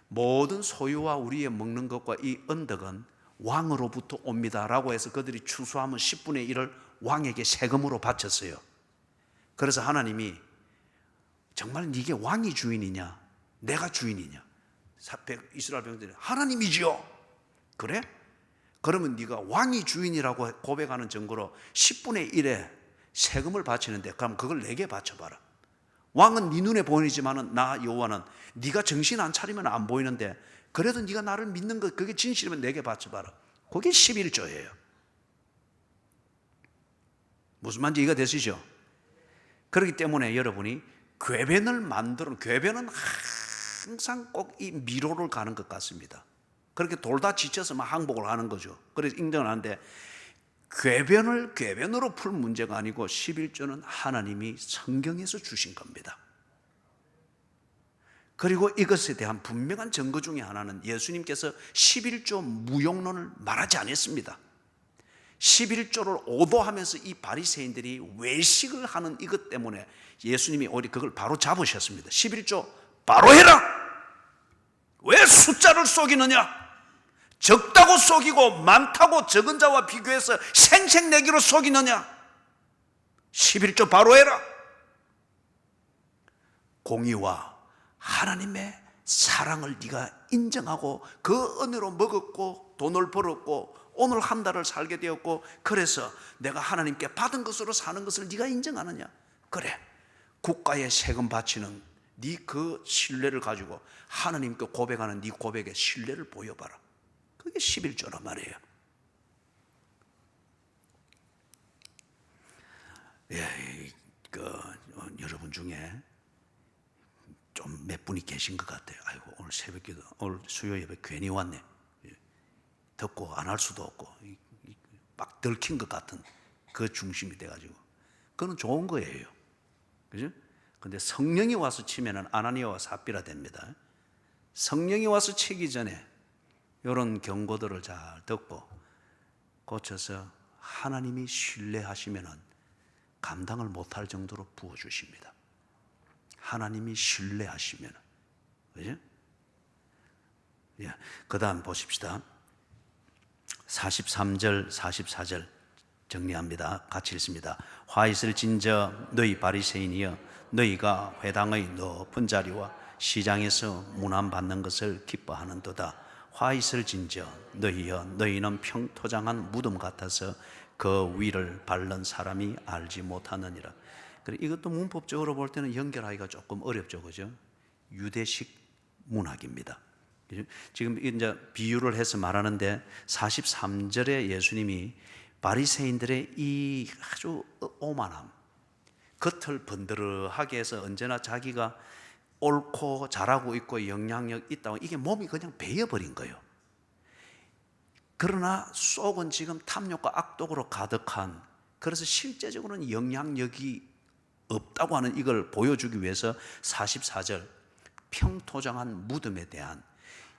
모든 소유와 우리의 먹는 것과 이 언덕은 왕으로부터 옵니다 라고 해서 그들이 추수하면 10분의 1을 왕에게 세금으로 바쳤어요. 그래서 하나님이 정말 네게 왕이 주인이냐 내가 주인이냐, 이스라엘 백성들이 하나님이지요. 그래? 그러면 네가 왕이 주인이라고 고백하는 증거로 10분의 1의 세금을 바치는데 그럼 그걸 내게 바쳐봐라. 왕은 네 눈에 보이지만은 나 여호와는 네가 정신 안 차리면 안 보이는데 그래도 네가 나를 믿는 것 그게 진실이면 내게 바쳐봐라. 그게 11조예요. 무슨 말인지 이해가 되시죠? 그렇기 때문에 여러분이 궤변은 항상 꼭 이 미로를 가는 것 같습니다. 그렇게 돌다 지쳐서 막 항복을 하는 거죠. 그래서 인정을 하는데 궤변으로 풀 문제가 아니고 11조는 하나님이 성경에서 주신 겁니다. 그리고 이것에 대한 분명한 증거 중에 하나는 예수님께서 11조 무용론을 말하지 않았습니다. 11조를 오도하면서 이 바리새인들이 외식을 하는 이것 때문에 예수님이 오히려 그걸 바로 잡으셨습니다. 11조 바로 해라! 왜 숫자를 속이느냐? 적다고 속이고 많다고 적은 자와 비교해서 생색내기로 속이느냐? 11조 바로 해라! 공의와 하나님의 사랑을 네가 인정하고 그 은혜로 먹었고 돈을 벌었고 오늘 한 달을 살게 되었고 그래서 내가 하나님께 받은 것으로 사는 것을 네가 인정하느냐? 그래, 국가에 세금 바치는 네 그 신뢰를 가지고 하나님께 고백하는 네 고백의 신뢰를 보여봐라. 그게 11조란 말이에요. 예, 여러분 중에 좀 몇 분이 계신 것 같아요. 아이고, 오늘 새벽기도, 오늘 수요 예배 괜히 왔네. 듣고 안 할 수도 없고 막 들킨 것 같은 그 중심이 돼가지고 그건 좋은 거예요. 그죠? 근데 성령이 와서 치면은 아나니아와 삽비라 됩니다. 성령이 와서 치기 전에 이런 경고들을 잘 듣고 고쳐서 하나님이 신뢰하시면은 감당을 못할 정도로 부어주십니다. 하나님이 신뢰하시면, 그죠? 예, 그 다음 보십시다. 43절, 44절 정리합니다. 같이 읽습니다. 화 있을 진저 너희 바리새인이여, 너희가 회당의 높은 자리와 시장에서 문안받는 것을 기뻐하는도다. 화 있을 진저 너희여, 너희는 평토장한 무덤 같아서 그 위를 밟는 사람이 알지 못하느니라. 이것도 문법적으로 볼 때는 연결하기가 조금 어렵죠, 그죠? 유대식 문학입니다. 지금 이제 비유를 해서 말하는데 43절에 예수님이 바리새인들의 이 아주 오만함, 겉을 번드르하게 해서 언제나 자기가 옳고 잘하고 있고 영향력 있다고 이게 몸이 그냥 배어버린 거예요. 그러나 속은 지금 탐욕과 악독으로 가득한, 그래서 실제적으로는 영향력이 없다고 하는 이걸 보여주기 위해서 44절 평토장한 무덤에 대한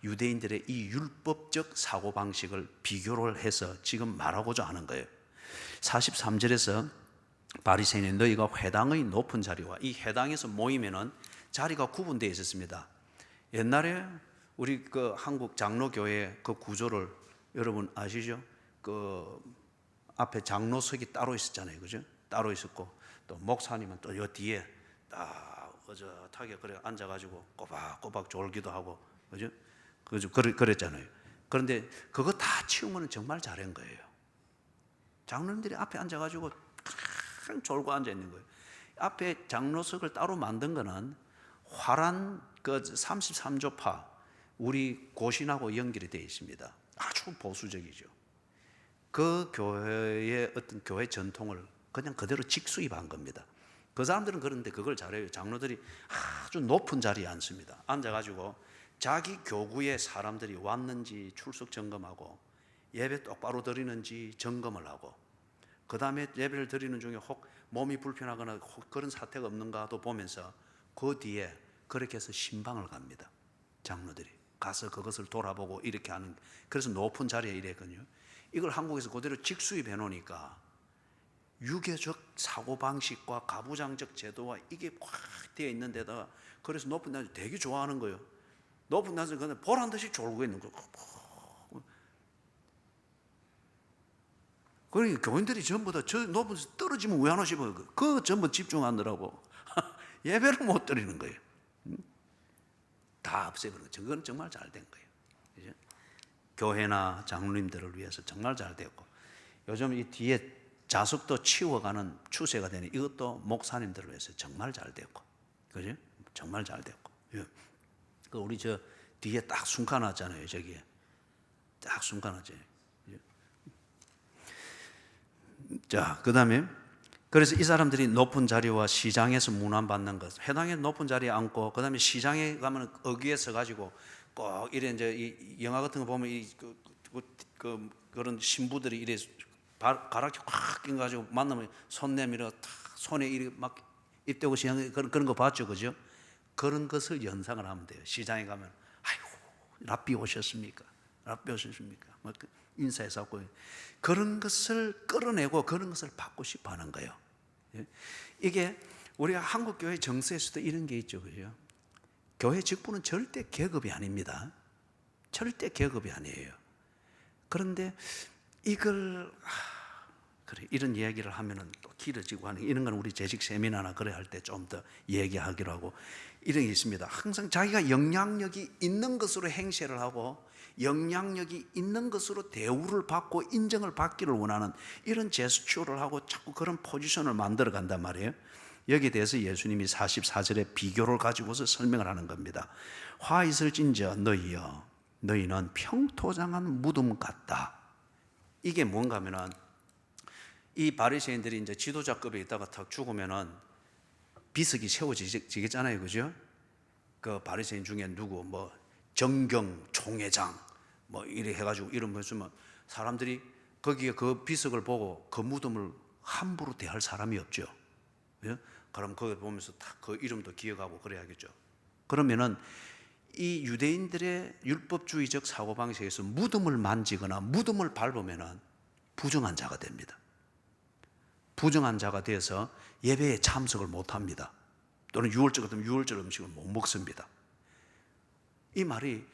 유대인들의 이 율법적 사고방식을 비교를 해서 지금 말하고자 하는 거예요. 43절에서 바리새인은 너희가 회당의 높은 자리와, 이 회당에서 모이면은 자리가 구분되어 있었습니다. 옛날에 우리 그 한국 장로교회 그 구조를 여러분 아시죠? 그 앞에 장로석이 따로 있었잖아요, 그죠? 따로 있었고 또 목사님은 또 요 뒤에 딱 어젓하게 그래 앉아가지고 꼬박꼬박 졸기도 하고, 그죠? 그랬잖아요. 그런데 그거 다 치우면 정말 잘한 거예요. 장로님들이 앞에 앉아가지고 그냥 졸고 앉아 있는 거예요. 앞에 장로석을 따로 만든 거는 화란 그 33조파 우리 고신하고 연결이 되어 있습니다. 아주 보수적이죠. 그 교회의 어떤 교회 전통을 그냥 그대로 직수입한 겁니다. 그 사람들은 그런데 그걸 잘해요. 장로들이 아주 높은 자리에 앉습니다. 앉아가지고 자기 교구에 사람들이 왔는지 출석 점검하고 예배 똑바로 드리는지 점검을 하고, 그 다음에 예배를 드리는 중에 혹 몸이 불편하거나 혹 그런 사태가 없는가도 보면서 그 뒤에 그렇게 해서 신방을 갑니다. 장로들이. 가서 그것을 돌아보고 이렇게 하는, 그래서 높은 자리에 이랬거든요. 이걸 한국에서 그대로 직수입해 놓으니까 유교적 사고방식과 가부장적 제도와 이게 꽉 되어 있는 데다가, 그래서 높은 데서 되게 좋아하는 거예요. 높은 데서 그냥 보란 듯이 졸고 있는 거예요. 그러니까 교인들이 전부 다 저 높은 데서 떨어지면 왜 안 오시고 그 전부 집중하느라고 예배를 못 드리는 거예요. 다 없애버리는 거예요. 그건 정말 잘 된 거예요. 그죠? 교회나 장로님들을 위해서 정말 잘 됐고, 요즘 이 뒤에 자석도 치워가는 추세가 되는 이것도 목사님들을 위해서 정말 잘 됐고, 그죠? 정말 잘 됐고. 예. 그 우리 저 뒤에 딱 숨가놨잖아요. 저기에 딱 숨가놨죠. 자, 그 다음에 그래서 이 사람들이 높은 자리와 시장에서 문안받는 것, 회당에 높은 자리에 앉고, 그 다음에 시장에 가면 어귀에 서가지고 꼭 이래 이제 이 영화 같은 거 보면 그런 신부들이 이래 가락지 확 낀가지고 만나면 손 내밀어 탁 손에 이렇게 막 입대고 시장 그런 거 봤죠, 그죠? 그런 것을 연상을 하면 돼요. 시장에 가면 아이고 랍비 오셨습니까? 랍비 오셨습니까? 막 인사해서 하고 그런 것을 끌어내고 그런 것을 받고 싶어 하는 거예요. 이게 우리가 한국 교회 정서에서도 이런 게 있죠, 그죠? 교회 직분은 절대 계급이 아닙니다. 절대 계급이 아니에요. 그런데 이걸 그래 이런 이야기를 하면은 또 길어지고 하는, 이런 건 우리 재직 세미나나 그래 할 때 좀 더 얘기하기로 하고 이런 게 있습니다. 항상 자기가 영향력이 있는 것으로 행세를 하고 영향력이 있는 것으로 대우를 받고 인정을 받기를 원하는 이런 제스처를 하고 자꾸 그런 포지션을 만들어 간단 말이에요. 여기에 대해서 예수님이 44절에 비교를 가지고서 설명을 하는 겁니다. 화 있을진저 너희여, 너희는 평토장한 무덤 같다. 이게 뭔가 하면은 이 바리새인들이 이제 지도자급에 있다가 탁 죽으면은 비석이 세워지겠잖아요, 그죠? 그 바리새인 중에 누구 뭐 정경 총회장 뭐 이래 해가지고 이름 해주면 사람들이 거기에 그 비석을 보고 그 무덤을 함부로 대할 사람이 없죠. 예? 그럼 그걸 보면서 다 그 이름도 기억하고 그래야겠죠. 그러면은 이 유대인들의 율법주의적 사고방식에서 무덤을 만지거나 무덤을 밟으면은 부정한 자가 됩니다. 부정한 자가 되어서 예배에 참석을 못합니다. 또는 유월절 같으면 유월절 음식을 못 먹습니다. 이 말이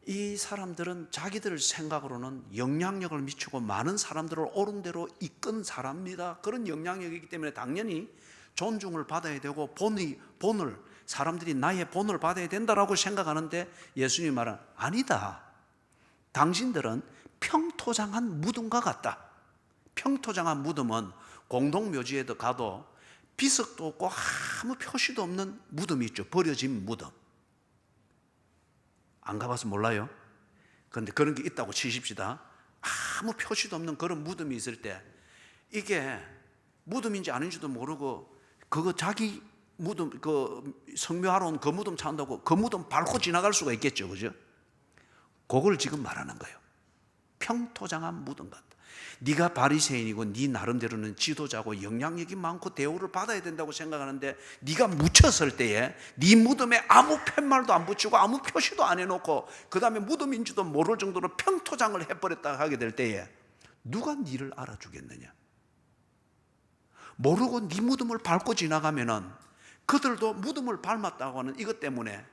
이 사람들은 자기들 생각으로는 영향력을 미치고 많은 사람들을 옳은 대로 이끈 사람입니다. 그런 영향력이기 때문에 당연히 존중을 받아야 되고 본을 사람들이 나의 본을 받아야 된다라고 생각하는데 예수님이 말은 아니다. 당신들은 평토장한 무덤과 같다. 평토장한 무덤은 공동묘지에도 가도 비석도 없고 아무 표시도 없는 무덤이 있죠. 버려진 무덤. 안 가봐서 몰라요. 그런데 그런 게 있다고 치십시다. 아무 표시도 없는 그런 무덤이 있을 때 이게 무덤인지 아닌지도 모르고 그거 자기 무덤 그 성묘하러 온 그 무덤 찾는다고 그 무덤 밟고 지나갈 수가 있겠죠, 그죠? 그걸 지금 말하는 거예요. 평토장한 무덤 같다. 네가 바리새인이고 네 나름대로는 지도자고 영향력이 많고 대우를 받아야 된다고 생각하는데 네가 묻혔을 때에 네 무덤에 아무 팻말도 안 붙이고 아무 표시도 안 해놓고 그 다음에 무덤인지도 모를 정도로 평토장을 해버렸다 하게 될 때에 누가 네를 알아주겠느냐? 모르고 네 무덤을 밟고 지나가면은 그들도 무덤을 밟았다고 하는 이것 때문에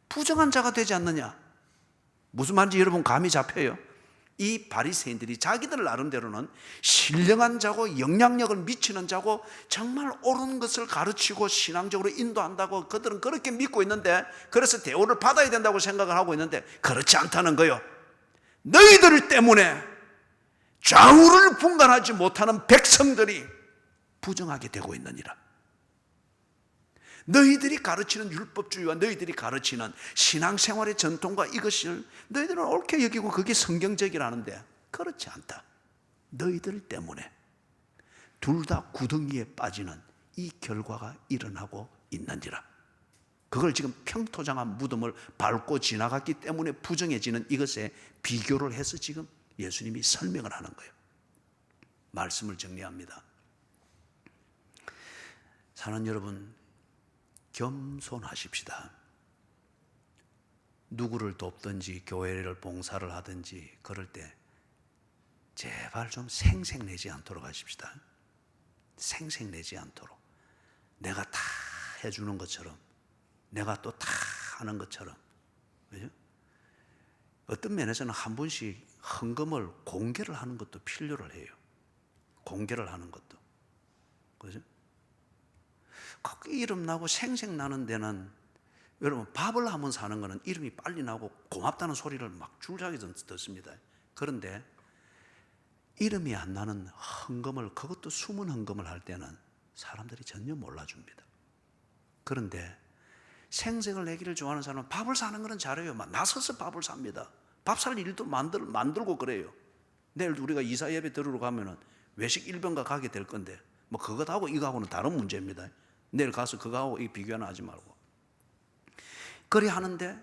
부정한 자가 되지 않느냐? 무슨 말인지 여러분 감이 잡혀요? 이 바리새인들이 자기들 나름대로는 신령한 자고 영향력을 미치는 자고 정말 옳은 것을 가르치고 신앙적으로 인도한다고 그들은 그렇게 믿고 있는데, 그래서 대우를 받아야 된다고 생각을 하고 있는데 그렇지 않다는 거예요. 너희들 때문에 좌우를 분간하지 못하는 백성들이 부정하게 되고 있느니라. 너희들이 가르치는 율법주의와 너희들이 가르치는 신앙생활의 전통과 이것을 너희들은 옳게 여기고 그게 성경적이라는데 그렇지 않다. 너희들 때문에 둘 다 구덩이에 빠지는 이 결과가 일어나고 있는지라. 그걸 지금 평토장한 무덤을 밟고 지나갔기 때문에 부정해지는 이것에 비교를 해서 지금 예수님이 설명을 하는 거예요. 말씀을 정리합니다. 사는 여러분, 겸손하십시다. 누구를 돕든지 교회를 봉사를 하든지 그럴 때 제발 좀 생색내지 않도록 하십시다. 생색내지 않도록. 내가 다 해주는 것처럼, 내가 또 다 하는 것처럼. 그죠? 어떤 면에서는 한 번씩 헌금을 공개를 하는 것도 필요를 해요. 공개를 하는 것도. 그죠? 그 이름 나고 생색나는 데는, 여러분 밥을 한번 사는 거는 이름이 빨리 나고 고맙다는 소리를 막 줄자기 듣습니다. 그런데 이름이 안 나는 헌금을, 그것도 숨은 헌금을 할 때는 사람들이 전혀 몰라줍니다. 그런데 생색을 내기를 좋아하는 사람은 밥을 사는 거는 잘해요. 막 나서서 밥을 삽니다. 밥 살 일도 만들고 그래요. 내일 우리가 이사 예배 들으러 가면은 외식 일병가 가게 될 건데, 뭐 그것하고 이거하고는 다른 문제입니다. 내일 가서 그거하고 이 비교는 하지 말고. 그리 하는데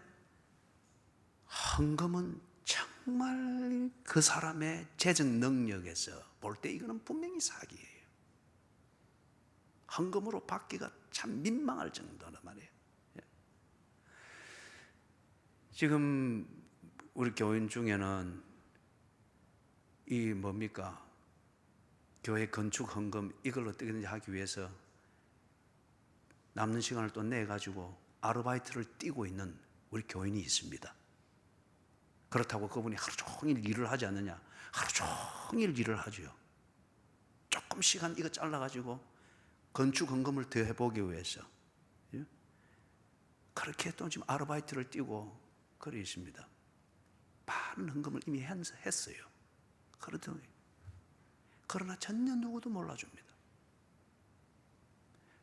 헌금은 정말 그 사람의 재정 능력에서 볼 때 이거는 분명히 사기예요. 헌금으로 받기가 참 민망할 정도란 말이에요. 지금 우리 교인 중에는 이 뭡니까? 교회 건축 헌금 이걸 어떻게든지 하기 위해서 남는 시간을 또 내가지고 아르바이트를 뛰고 있는 우리 교인이 있습니다. 그렇다고 그분이 하루 종일 일을 하지 않느냐? 하루 종일 일을 하죠. 조금 시간 이거 잘라가지고 건축 헌금을 더 해보기 위해서 그렇게 또 지금 아르바이트를 뛰고 그래 있습니다. 많은 헌금을 이미 했어요. 그러나 전혀 누구도 몰라줍니다.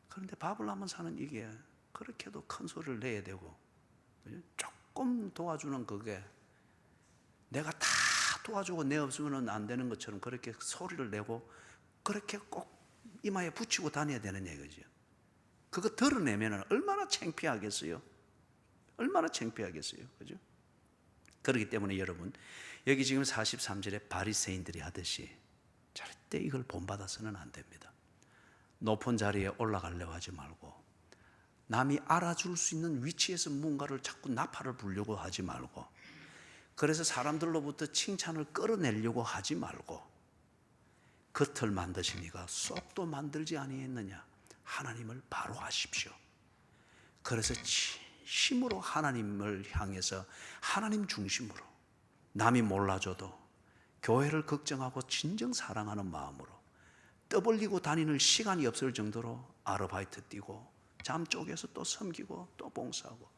그런데 밥을 한번 사는 이게 그렇게도 큰 소리를 내야 되고, 조금 도와주는 그게 내가 다 도와주고 내 없으면 안 되는 것처럼 그렇게 소리를 내고 그렇게 꼭 이마에 붙이고 다녀야 되는 얘기죠. 그거 드러내면 얼마나 창피하겠어요? 얼마나 창피하겠어요? 그죠? 그렇기 때문에 여러분, 여기 지금 43절에 바리새인들이 하듯이 절대 이걸 본받아서는 안 됩니다. 높은 자리에 올라가려고 하지 말고, 남이 알아줄 수 있는 위치에서 뭔가를 자꾸 나팔을 불려고 하지 말고, 그래서 사람들로부터 칭찬을 끌어내려고 하지 말고, 겉을 만드시니가 속도 만들지 아니했느냐? 하나님을 바로 하십시오. 그래서 진심으로 하나님을 향해서 하나님 중심으로, 남이 몰라줘도 교회를 걱정하고 진정 사랑하는 마음으로 떠벌리고 다니는 시간이 없을 정도로 아르바이트 뛰고 잠 쪼개서 또 섬기고 또 봉사하고,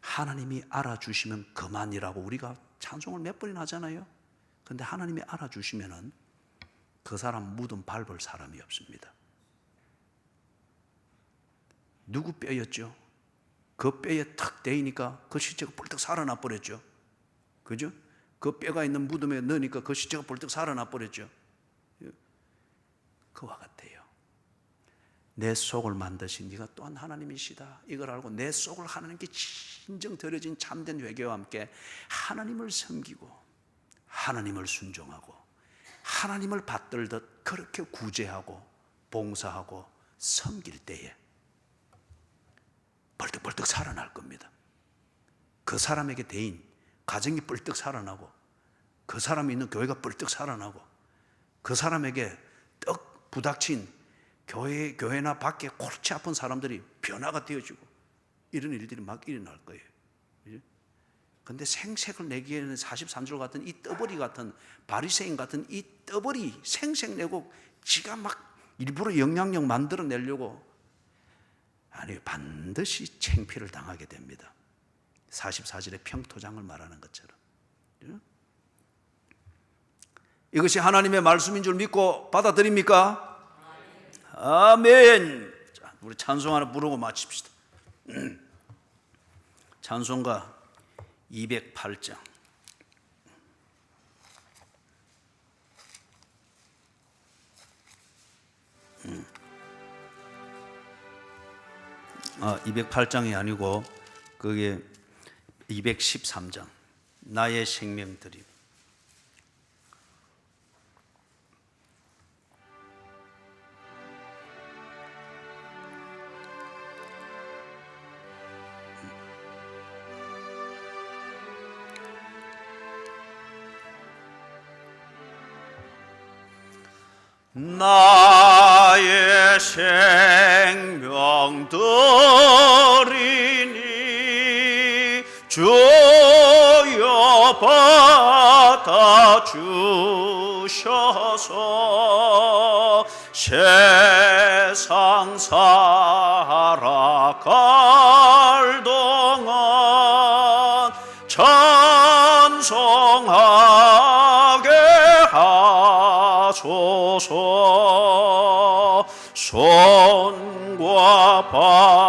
하나님이 알아주시면 그만이라고 우리가 찬송을 몇 번이나 하잖아요. 그런데 하나님이 알아주시면은 그 사람 무덤 밟을 사람이 없습니다. 누구 뼈였죠? 그 뼈에 탁 대이니까 그 시체가 벌떡 살아나 버렸죠. 그죠? 그 뼈가 있는 무덤에 넣으니까 그 시체가 벌떡 살아나 버렸죠. 그와 같아요. 내 속을 만드신 네가 또한 하나님이시다, 이걸 알고 내 속을 하나님께 진정 들여진 참된 회개와 함께 하나님을 섬기고 하나님을 순종하고 하나님을 받들듯 그렇게 구제하고 봉사하고 섬길 때에 벌떡벌떡 살아날 겁니다. 그 사람에게 대인 가정이 벌떡 살아나고, 그 사람이 있는 교회가 벌떡 살아나고, 그 사람에게 떡 부닥친 교회나 밖에 골치 아픈 사람들이 변화가 되어지고, 이런 일들이 막 일어날 거예요. 그런데 생색을 내기에는 43절 같은 이 떠벌이 같은 바리새인 같은 이 떠벌이 생색내고 지가 막 일부러 영향력 만들어내려고, 아니, 반드시 창피를 당하게 됩니다. 44절의 평토장을 말하는 것처럼. 이것이 하나님의 말씀인 줄 믿고 받아들입니까? 아멘. 자, 우리 찬송 하나 부르고 마칩시다. 찬송가 208장. 208장이 아니고 그게 213장. 나의 생명 드림. 나의 생명 드리니 주여 받아 주셔서 세상 살아갈 동안 찬송하게 하소서. 손과 발